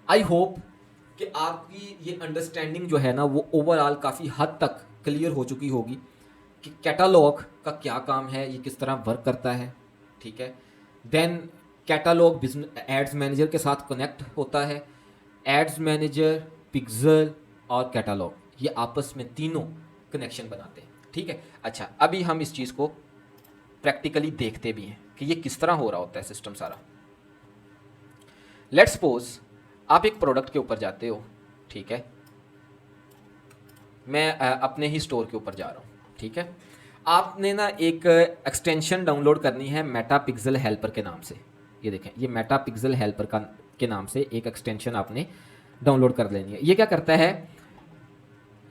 I hope कि आपकी ये अंडरस्टैंडिंग जो है ना वो ओवरऑल काफ़ी हद तक क्लियर हो चुकी होगी कि कैटलॉग का क्या काम है, ये किस तरह वर्क करता है, ठीक है। Then catalog business ads manager के साथ कनेक्ट होता है। एड्स मैनेजर, पिक्सल और कैटलॉग ये आपस में तीनों कनेक्शन बनाते हैं, ठीक है। अच्छा, अभी हम इस चीज़ को प्रैक्टिकली देखते भी हैं कि ये किस तरह हो रहा होता है सिस्टम सारा। लेट्स सपोज आप एक प्रोडक्ट के ऊपर जाते हो, ठीक है। मैं अपने ही स्टोर के ऊपर जा रहा हूँ, ठीक है। आपने ना एक एक्सटेंशन डाउनलोड करनी है मेटा पिक्सल हेल्पर के नाम से। ये देखें, ये मेटा पिक्सल हेल्पर के नाम से एक एक्सटेंशन आपने डाउनलोड कर लेनी है। ये क्या करता है,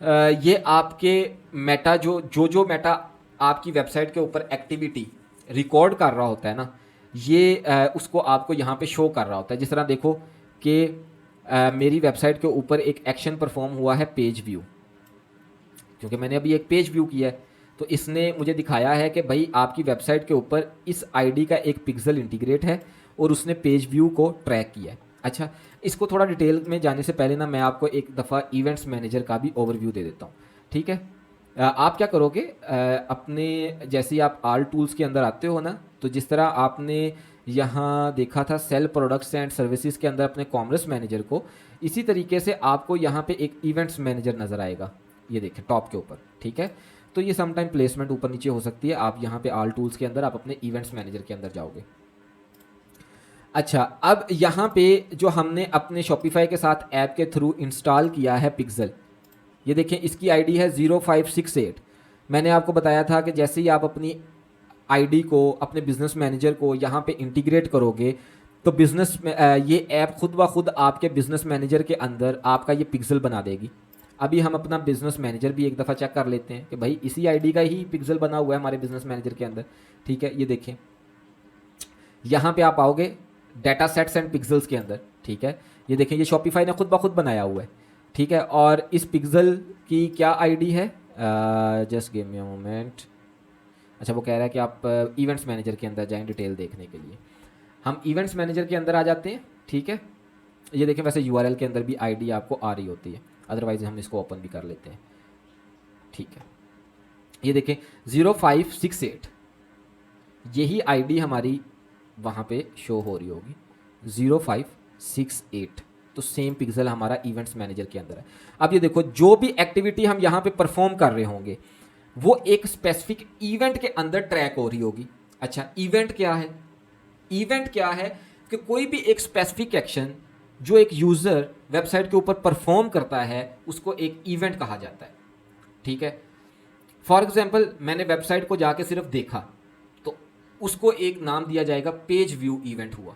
ये आपके मेटा जो मेटा आपकी वेबसाइट के ऊपर एक्टिविटी रिकॉर्ड कर रहा होता है ना, ये उसको आपको यहाँ पे शो कर रहा होता है। जिस तरह देखो कि मेरी वेबसाइट के ऊपर एक एक्शन परफॉर्म हुआ है पेज व्यू, क्योंकि मैंने अभी एक पेज व्यू किया है तो इसने मुझे दिखाया है कि भाई आपकी वेबसाइट के ऊपर इस आईडी का एक पिक्सल इंटीग्रेट है और उसने पेज व्यू को ट्रैक किया है। अच्छा, इसको थोड़ा डिटेल में जाने से पहले ना मैं आपको एक दफ़ा इवेंट्स मैनेजर का भी ओवरव्यू दे देता हूँ, ठीक है। आप क्या करोगे, अपने जैसे ही आप आल टूल्स के अंदर आते हो ना, तो जिस तरह आपने यहाँ देखा था सेल प्रोडक्ट्स एंड सर्विसेज के अंदर अपने कॉमर्स मैनेजर को, इसी तरीके से आपको यहाँ पे एक इवेंट्स मैनेजर नज़र आएगा। ये देखें टॉप के ऊपर, ठीक है। तो ये समटाइम प्लेसमेंट ऊपर नीचे हो सकती है। आप यहाँ पे आल टूल्स के अंदर आप अपने इवेंट्स मैनेजर के अंदर जाओगे। अच्छा, अब यहाँ पे जो हमने अपने शॉपिफाई के साथ ऐप के थ्रू इंस्टॉल किया है पिक्सल, ये देखें इसकी आईडी है 0568। मैंने आपको बताया था कि जैसे ही आप अपनी आईडी को, अपने बिजनेस मैनेजर को यहाँ पे इंटीग्रेट करोगे तो बिजनेस में ये ऐप खुद ब खुद आपके बिजनेस मैनेजर के अंदर आपका ये पिक्सल बना देगी। अभी हम अपना बिजनेस मैनेजर भी एक दफ़ा चेक कर लेते हैं कि भाई इसी आईडी का ही पिक्सल बना हुआ है हमारे बिजनेस मैनेजर के अंदर, ठीक है। ये देखें, यहाँ पे आप आओगे डाटा सेट्स एंड पिक्सल्स के अंदर, ठीक है। ये देखें, ये शॉपिफाई ने खुद ब खुद बनाया हुआ है, ठीक है। और इस पिक्सल की क्या आईडी है, just give me a moment. अच्छा, वो कह रहा है कि आप इवेंट्स मैनेजर के अंदर जाएं डिटेल देखने के लिए। हम इवेंट्स मैनेजर के अंदर आ जाते हैं, ठीक है। ये देखें, वैसे यूआरएल के अंदर भी आईडी आपको आ रही होती है, अदरवाइज हम इसको ओपन भी कर लेते हैं, ठीक है। ये देखें 0568, यही आईडी हमारी वहाँ पे शो हो रही होगी 0568। तो सेम पिक्सल हमारा इवेंट्स मैनेजर के अंदर है। अब ये देखो, जो भी एक्टिविटी हम यहाँ पे परफॉर्म कर रहे होंगे वो एक स्पेसिफिक इवेंट के अंदर ट्रैक हो रही होगी। अच्छा, इवेंट क्या है? इवेंट क्या है कि कोई भी एक स्पेसिफिक एक्शन जो एक यूज़र वेबसाइट के ऊपर परफॉर्म करता है उसको एक इवेंट कहा जाता है, ठीक है। फॉर एग्जाम्पल, मैंने वेबसाइट को जाके सिर्फ देखा तो उसको एक नाम दिया जाएगा पेज व्यू इवेंट हुआ।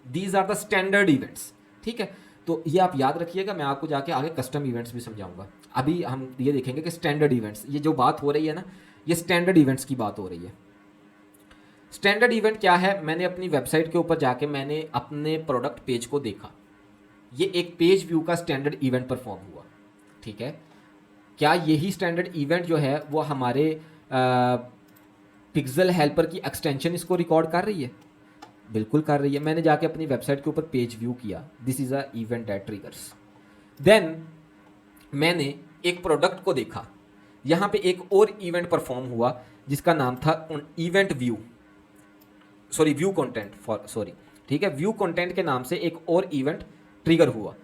These are the standard events, ठीक है। तो ये आप याद रखिएगा, मैं आपको जाके आगे कस्टम इवेंट्स भी समझाऊंगा। अभी हम ये देखेंगे कि स्टैंडर्ड इवेंट्स, ये जो बात हो रही है ना, ये स्टैंडर्ड इवेंट्स की बात हो रही है। स्टैंडर्ड इवेंट क्या है? मैंने अपनी वेबसाइट के ऊपर जाके मैंने अपने प्रोडक्ट पेज को देखा, ये एक पेज व्यू का स्टैंडर्ड इवेंट परफॉर्म हुआ, ठीक है। क्या यही स्टैंडर्ड इवेंट जो है वो हमारे पिक्सल हेल्पर की एक्सटेंशन इसको रिकॉर्ड कर रही है, बिल्कुल कर रही है। मैंने जाके अपनी वेबसाइट के ऊपर पेज व्यू किया, this is a event that triggers. Then मैंने एक प्रोडक्ट को देखा, यहाँ पे एक और इवेंट परफॉर्म हुआ जिसका नाम था event view, sorry view content for sorry, ठीक है, व्यू कंटेंट के नाम से एक और इवेंट ट्रिगर हुआ।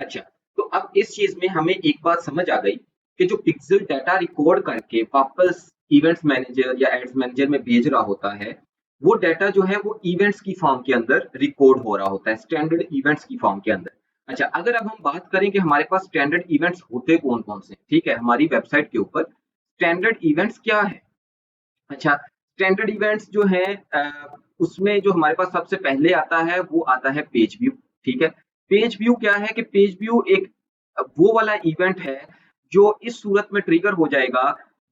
अच्छा, तो अब इस चीज में हमें एक बात समझ आ गई कि जो पिक्सल डाटा रिकॉर्ड करके वापस इवेंट्स मैनेजर या एड्स मैनेजर में भेज रहा होता है, वो डाटा जो है वो इवेंट्स की फॉर्म के अंदर रिकॉर्ड हो रहा होता है, स्टैंडर्ड इवेंट्स की फॉर्म के अंदर। अच्छा, अगर अब हम बात करें कि हमारे पास स्टैंडर्ड इवेंट्स होते कौन कौन से, ठीक है, हमारी वेबसाइट के ऊपर स्टैंडर्ड इवेंट्स क्या है। अच्छा, स्टैंडर्ड इवेंट्स जो है उसमें जो हमारे पास सबसे पहले आता है वो आता है पेज व्यू, ठीक है। पेज व्यू क्या है कि पेज व्यू एक वो वाला इवेंट है जो इस सूरत में ट्रिगर हो जाएगा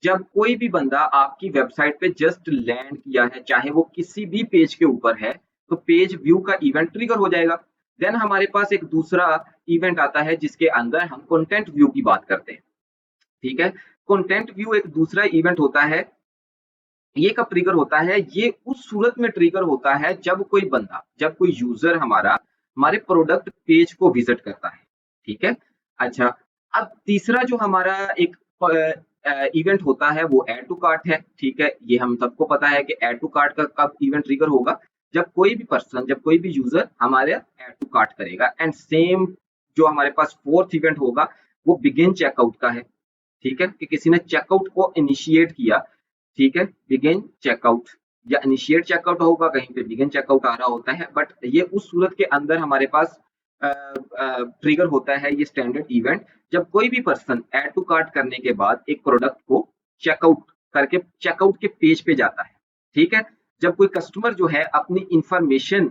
जब कोई भी बंदा आपकी वेबसाइट पे जस्ट लैंड किया है, चाहे वो किसी भी पेज के ऊपर है, तो पेज व्यू का इवेंट ट्रिगर हो जाएगा। देन हमारे पास एक दूसरा इवेंट आता है जिसके अंदर हम कंटेंट व्यू की बात करते हैं, ठीक है। कंटेंट व्यू एक दूसरा इवेंट होता है, ये कब ट्रिगर होता है, ये उस सूरत में ट्रिगर होता है जब कोई बंदा, जब कोई यूजर हमारे प्रोडक्ट पेज को विजिट करता है, ठीक है। अच्छा, अब तीसरा जो हमारा एक इवेंट होता है वो ऐड टू कार्ट है, ठीक है। ये हम सबको पता है कि ऐड टू कार्ट का कब इवेंट ट्रिगर होगा, जब कोई भी पर्सन, जब कोई भी यूजर हमारे ऐड टू कार्ट करेगा। एंड सेम जो हमारे पास फोर्थ इवेंट होगा वो बिगिन चेकआउट का है, ठीक है, कि किसी ने चेकआउट को इनिशिएट किया, ठीक है, बिगिन चेकआउट या इनिशिएट चेकआउट होगा, कहीं पे बिगिन चेकआउट आ रहा होता है, बट ये उस सूरत के अंदर हमारे पास ट्रिगर होता है ये स्टैंडर्ड इवेंट जब कोई भी पर्सन ऐड टू कार्ट करने के बाद एक प्रोडक्ट को चेकआउट करके चेकआउट के पेज पे जाता है, ठीक है। जब कोई कस्टमर जो है अपनी इंफॉर्मेशन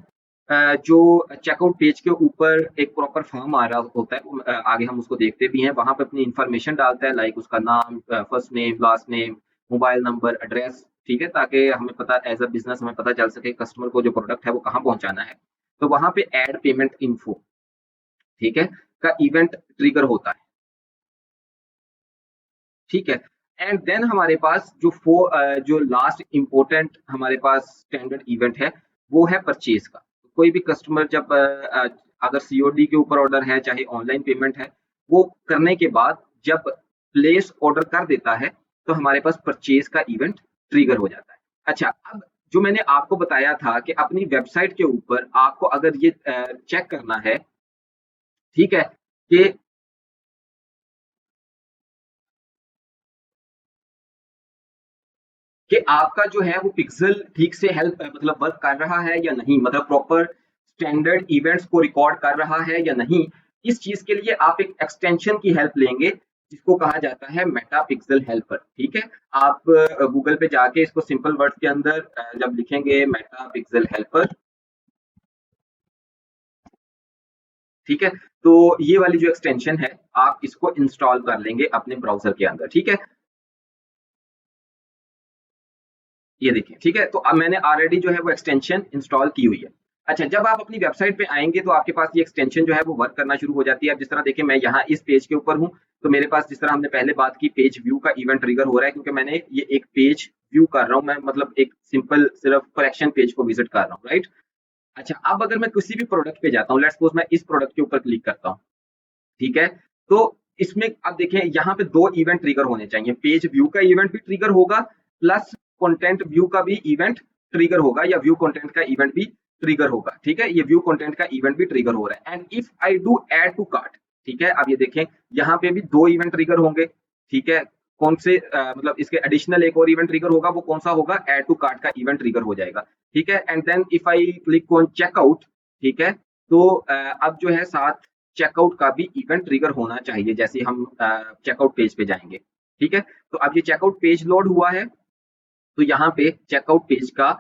जो चेकआउट पेज के ऊपर एक प्रॉपर फॉर्म आ रहा होता है, आगे हम उसको देखते भी हैं, वहां पे अपनी इंफॉर्मेशन डालता है, लाइक उसका नाम, first name, last name, mobile number, address, ठीक है, ताकि हमें पता एज अ बिजनेस हमें पता चल सके कस्टमर को जो प्रोडक्ट है वो कहाँ पहुंचाना है। तो वहां पे एड पेमेंट इन्फो, ठीक है, का इवेंट ट्रिगर होता है, ठीक है। एंड देन हमारे पास जो लास्ट इंपॉर्टेंट हमारे पास स्टैंडर्ड इवेंट है वो है परचेज का। कोई भी कस्टमर जब अगर सीओडी के ऊपर ऑर्डर है, चाहे ऑनलाइन पेमेंट है, वो करने के बाद जब प्लेस ऑर्डर कर देता है तो हमारे पास परचेज का इवेंट ट्रिगर हो जाता है। अच्छा, अब जो मैंने आपको बताया था कि अपनी वेबसाइट के ऊपर आपको अगर ये चेक करना है, ठीक है, कि आपका जो है वो पिक्सल ठीक से हेल्प मतलब वर्क कर रहा है या नहीं, मतलब प्रॉपर स्टैंडर्ड इवेंट्स को रिकॉर्ड कर रहा है या नहीं। इस चीज के लिए आप एक एक्सटेंशन की हेल्प लेंगे जिसको कहा जाता है मेटा पिक्सल हेल्पर, ठीक है। आप गूगल पे जाके इसको सिंपल वर्ड्स के अंदर जब लिखेंगे मेटा पिक्सल हेल्पर, ठीक है, तो ये वाली जो एक्सटेंशन है आप इसको इंस्टॉल कर लेंगे अपने ब्राउजर के अंदर, ठीक है। ये देखिए, ठीक है, तो अब मैंने ऑलरेडी जो है वो एक्सटेंशन इंस्टॉल की हुई है। अच्छा, जब आप अपनी वेबसाइट पे आएंगे तो आपके पास ये एक्सटेंशन जो है वो वर्क करना शुरू हो जाती है। अब जिस तरह देखिए मैं यहाँ इस पेज के ऊपर हूँ, तो मेरे पास जिस तरह हमने पहले बात की पेज व्यू का इवेंट ट्रिगर हो रहा है क्योंकि मैंने ये एक पेज व्यू कर रहा हूँ, मैं मतलब एक सिंपल सिर्फ कलेक्शन पेज को विजिट कर रहा हूँ, राइट। अच्छा, अब अगर मैं किसी भी प्रोडक्ट पे जाता हूँ, लेट्स सपोज मैं इस प्रोडक्ट के ऊपर क्लिक करता हूँ, ठीक है, तो इसमें अब देखें यहाँ पे दो इवेंट ट्रिगर होने चाहिए, पेज व्यू का इवेंट भी ट्रिगर होगा प्लस कंटेंट व्यू का भी इवेंट ट्रिगर होगा या व्यू कंटेंट का इवेंट भी ट्रिगर होगा, ठीक है। ये व्यू कंटेंट का इवेंट भी ट्रिगर हो रहा है। And if I do add to cart, ठीक है, अब ये देखें यहाँ पे भी दो इवेंट ट्रिगर होंगे, ठीक है। कौन से मतलब इसके एडिशनल एक और इवेंट ट्रिगर होगा, वो कौन सा होगा, ऐड टू कार्ट का इवेंट ट्रिगर हो जाएगा, ठीक है। And then if I click on checkout, ठीक है, तो अब जो है साथ चेकआउट का भी इवेंट ट्रिगर होना चाहिए जैसे हम चेकआउट पेज पे जाएंगे, ठीक है। तो अब ये चेकआउट पेज लोड हुआ है, तो यहाँ पे चेकआउट पेज का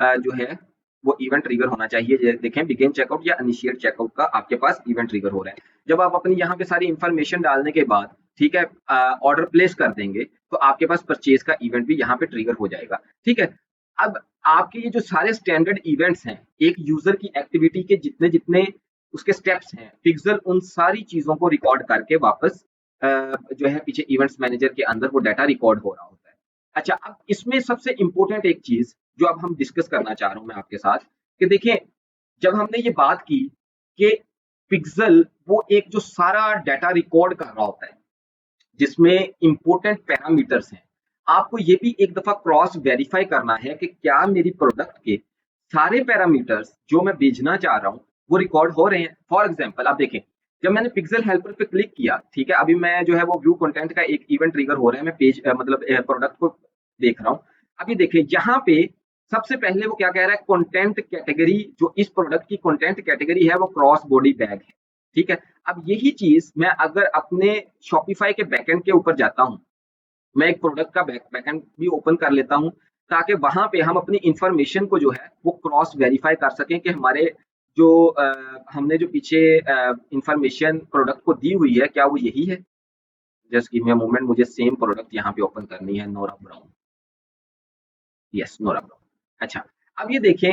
जो है वो इवेंट ट्रिगर होना चाहिए। देखें बिगिन चेकआउट या इनिशिएट चेकआउट का आपके पास इवेंट ट्रिगर हो रहा है। जब आप अपनी यहाँ पे सारी इंफॉर्मेशन डालने के बाद, ठीक है, ऑर्डर प्लेस कर देंगे तो आपके पास परचेज का इवेंट भी यहाँ पे ट्रिगर हो जाएगा, ठीक है। अब आपके ये जो सारे स्टैंडर्ड इवेंट्स हैं, एक यूजर की एक्टिविटी के जितने जितने उसके स्टेप्स हैं, पिक्सल उन सारी चीजों को रिकॉर्ड करके वापस जो है पीछे इवेंट्स मैनेजर के अंदर वो डाटा रिकॉर्ड हो रहा होता है। अच्छा, अब इसमें सबसे इंपॉर्टेंट एक चीज जो अब हम डिस्कस करना चाह रहा हूं मैं आपके साथ, कि देखिए, जब हमने ये बात की कि पिक्सल वो एक जो सारा डाटा रिकॉर्ड कर रहा होता है, जिसमें इंपॉर्टेंट पैरामीटर्स हैं, आपको ये भी एक दफा क्रॉस वेरीफाई करना है कि क्या मेरी प्रोडक्ट के सारे पैरामीटर्स जो मैं भेजना चाह रहा हूँ वो रिकॉर्ड हो रहे हैं। फॉर एग्जाम्पल आप देखें, जब मैंने पिक्सल हेल्पर पे क्लिक किया, ठीक है, अभी मैं जो है वो व्यू कंटेंट का एक इवेंट ट्रिगर हो रहा है, मैं पेज मतलब प्रोडक्ट को देख रहा हूँ। अभी देखिए यहाँ पे सबसे पहले वो क्या कह रहा है, कंटेंट कैटेगरी जो इस प्रोडक्ट की कंटेंट कैटेगरी है वो क्रॉस बॉडी बैग है, ठीक है। अब यही चीज मैं अगर अपने शॉपिफाई के बैकएंड के ऊपर जाता हूँ, मैं एक प्रोडक्ट का बैकएंड भी ओपन कर लेता हूँ, ताकि वहां पे हम अपनी इंफॉर्मेशन को जो है वो क्रॉस वेरीफाई कर सकें कि हमारे जो हमने जो पीछे इंफॉर्मेशन प्रोडक्ट को दी हुई है क्या वो यही है। Just give me a moment, मुझे सेम प्रोडक्ट यहाँ पे ओपन करनी है, Nora brown. Yes, Nora brown. अच्छा, अब ये देखें,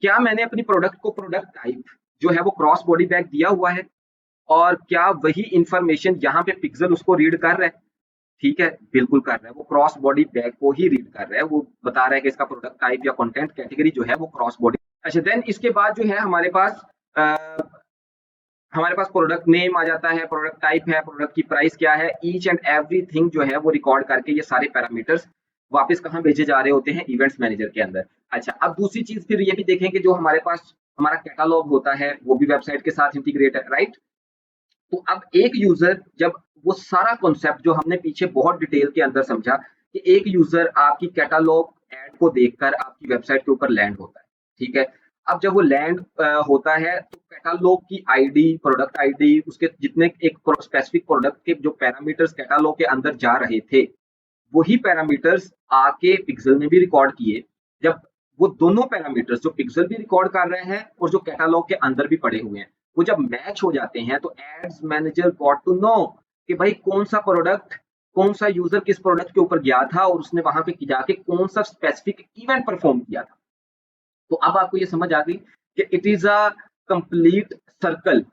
क्या मैंने अपनी प्रोडक्ट को प्रोडक्ट टाइप जो है वो क्रॉस बॉडी बैग दिया हुआ है, और क्या वही इंफॉर्मेशन यहाँ पे पिक्सल उसको रीड कर रहा है? ठीक है, बिल्कुल कर रहा है, वो क्रॉस बॉडी बैग को ही रीड कर रहा है, वो बता रहा है कि इसका प्रोडक्ट टाइप या कंटेंट कैटेगरी जो है वो क्रॉस बॉडी। अच्छा, देन इसके बाद जो है हमारे पास प्रोडक्ट नेम आ जाता है, प्रोडक्ट टाइप है, प्रोडक्ट की प्राइस क्या है, ईच एंड एवरीथिंग जो है वो रिकॉर्ड करके ये सारे पैरामीटर्स वापस कहाँ भेजे जा रहे होते हैं, इवेंट्स मैनेजर के अंदर। अच्छा, अब दूसरी चीज फिर ये भी देखें कि जो हमारे पास हमारा कैटालॉग होता है वो भी वेबसाइट के साथ इंटीग्रेट है, राइट। तो अब एक यूजर जब वो सारा कॉन्सेप्ट जो हमने पीछे बहुत डिटेल के अंदर समझा, कि एक यूजर आपकी कैटालॉग एड को देखकर आपकी वेबसाइट के ऊपर लैंड होता है, ठीक है। अब जब वो लैंड होता है तो कैटालॉग की आईडी, प्रोडक्ट आईडी, उसके जितने एक स्पेसिफिक प्रोडक्ट के जो पैरामीटर्स कैटालॉग के अंदर जा रहे थे, वही पैरामीटर्स आके पिक्सल ने भी रिकॉर्ड किए। जब वो दोनों पैरामीटर्स जो पिक्सल भी रिकॉर्ड कर रहे हैं और जो कैटालॉग के अंदर भी पड़े हुए हैं, वो जब मैच हो जाते हैं तो ads manager got to know कि भाई कौन सा प्रोडक्ट, कौन सा यूजर किस प्रोडक्ट के ऊपर गया था और उसने वहां पे जाके कौन सा स्पेसिफिक इवेंट परफॉर्म किया था। तो अब आपको ये समझ आ गई कि it is a complete circle,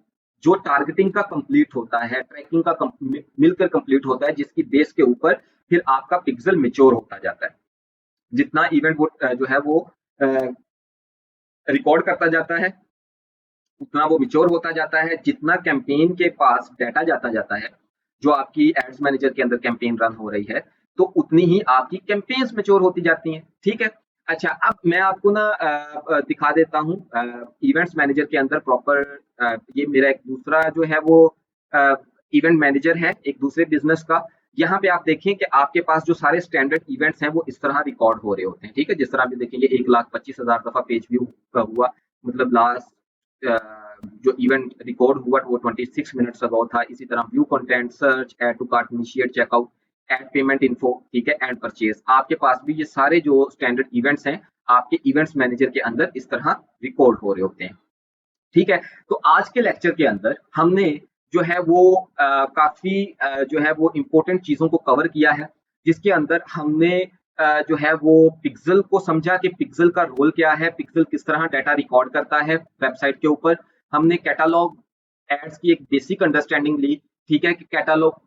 जो टारगेटिंग का कंप्लीट होता है, ट्रैकिंग का मिलकर कंप्लीट होता है, जिसकी बेस के ऊपर फिर आपका पिक्सल मेच्योर होता जाता है। जितना इवेंट वो जो है वो रिकॉर्ड करता जाता है, उतना वो मेच्योर होता जाता है। जितना कैंपेन के पास डाटा जाता जाता है, जो आपकी एड्स मैनेजर के अंदर कैंपेन रन हो रही है, तो उतनी ही आपकी कैंपेन्स मेच्योर होती जाती हैं, ठीक है। अच्छा, अब मैं आपको ना दिखा देता हूँ इवेंट्स मैनेजर के अंदर प्रॉपर, ये मेरा एक दूसरा जो है वो इवेंट मैनेजर है एक दूसरे बिजनेस का। यहाँ पे आप देखें कि आपके पास जो सारे स्टैंडर्ड इवेंट्स हैं वो इस तरह रिकॉर्ड हो रहे होते हैं, ठीक है। जिस तरह आप देखेंगे 1,25,000 दफा पेज व्यू हुआ, मतलब लास्ट जो इवेंट रिकॉर्ड हुआ वो 26 मिनट्स अगो था। इसी तरह view content, search, add to cart, initiate checkout, add payment info, ठीक है, एंड परचेज, आपके पास भी ये सारे जो स्टैंडर्ड इवेंट्स हैं आपके इवेंट्स मैनेजर के अंदर इस तरह रिकॉर्ड हो रहे होते हैं, ठीक है। तो आज के लेक्चर के अंदर हमने जो है वो काफी जो है वो इम्पोर्टेंट चीजों को कवर किया है, जिसके अंदर हमने जो है वो पिक्सल को समझा कि पिक्सल का रोल क्या है, पिक्सल किस तरह डाटा रिकॉर्ड करता है वेबसाइट के ऊपर। हमने कैटालॉग एड्स की एक बेसिक अंडरस्टैंडिंग ली, ठीक है, कि कैटालॉग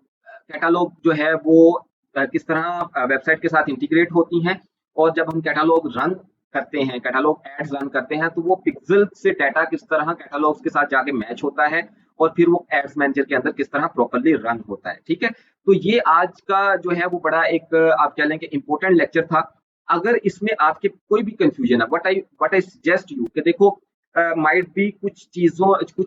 कैटालॉग जो है वो किस तरह वेबसाइट के साथ इंटीग्रेट होती हैं। और जब हम कैटालॉग रन करते हैं, कैटालॉग एड्स रन करते हैं, तो वो पिक्सल से डाटा किस तरह कैटालॉग्स के साथ जाके मैच होता है, और फिर वो एड्स मैनेजर के अंदर किस तरह प्रॉपर्ली रन होता है, ठीक है। तो ये आज का जो है वो बड़ा एक आप कह लें कि इंपॉर्टेंट लेक्चर था। अगर इसमें आपके कोई भी कंफ्यूजन है, व्हाट आई सजेस्ट यू कि देखो, माइट बी कुछ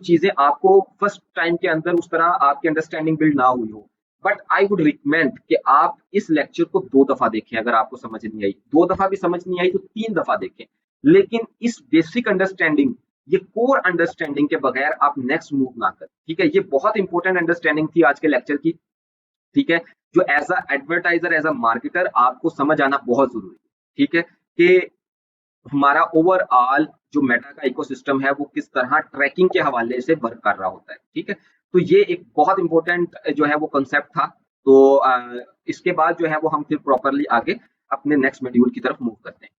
चीजें आपको फर्स्ट टाइम के अंदर उस तरह आपकी अंडरस्टैंडिंग बिल्ड ना हुई हो, बट आई वुड रिकमेंड कि आप इस लेक्चर को 2 दफा देखें। अगर आपको समझ नहीं आई, 2 दफा भी समझ नहीं आई तो 3 दफा देखें, लेकिन इस बेसिक अंडरस्टैंडिंग, ये कोर अंडरस्टैंडिंग के बगैर आप नेक्स्ट मूव ना करें, ठीक है। ये बहुत इंपॉर्टेंट अंडरस्टैंडिंग थी आज के लेक्चर की, ठीक है, जो as a advertiser, as a marketer आपको समझ आना बहुत जरूरी है, ठीक है, कि हमारा ओवरऑल जो मेटा का इकोसिस्टम है वो किस तरह ट्रैकिंग के हवाले से वर्क कर रहा होता है, ठीक है। तो ये एक बहुत इंपॉर्टेंट जो है वो कंसेप्ट था। तो इसके बाद जो है वो हम फिर प्रॉपरली आगे अपने नेक्स्ट मॉड्यूल की तरफ मूव करते हैं।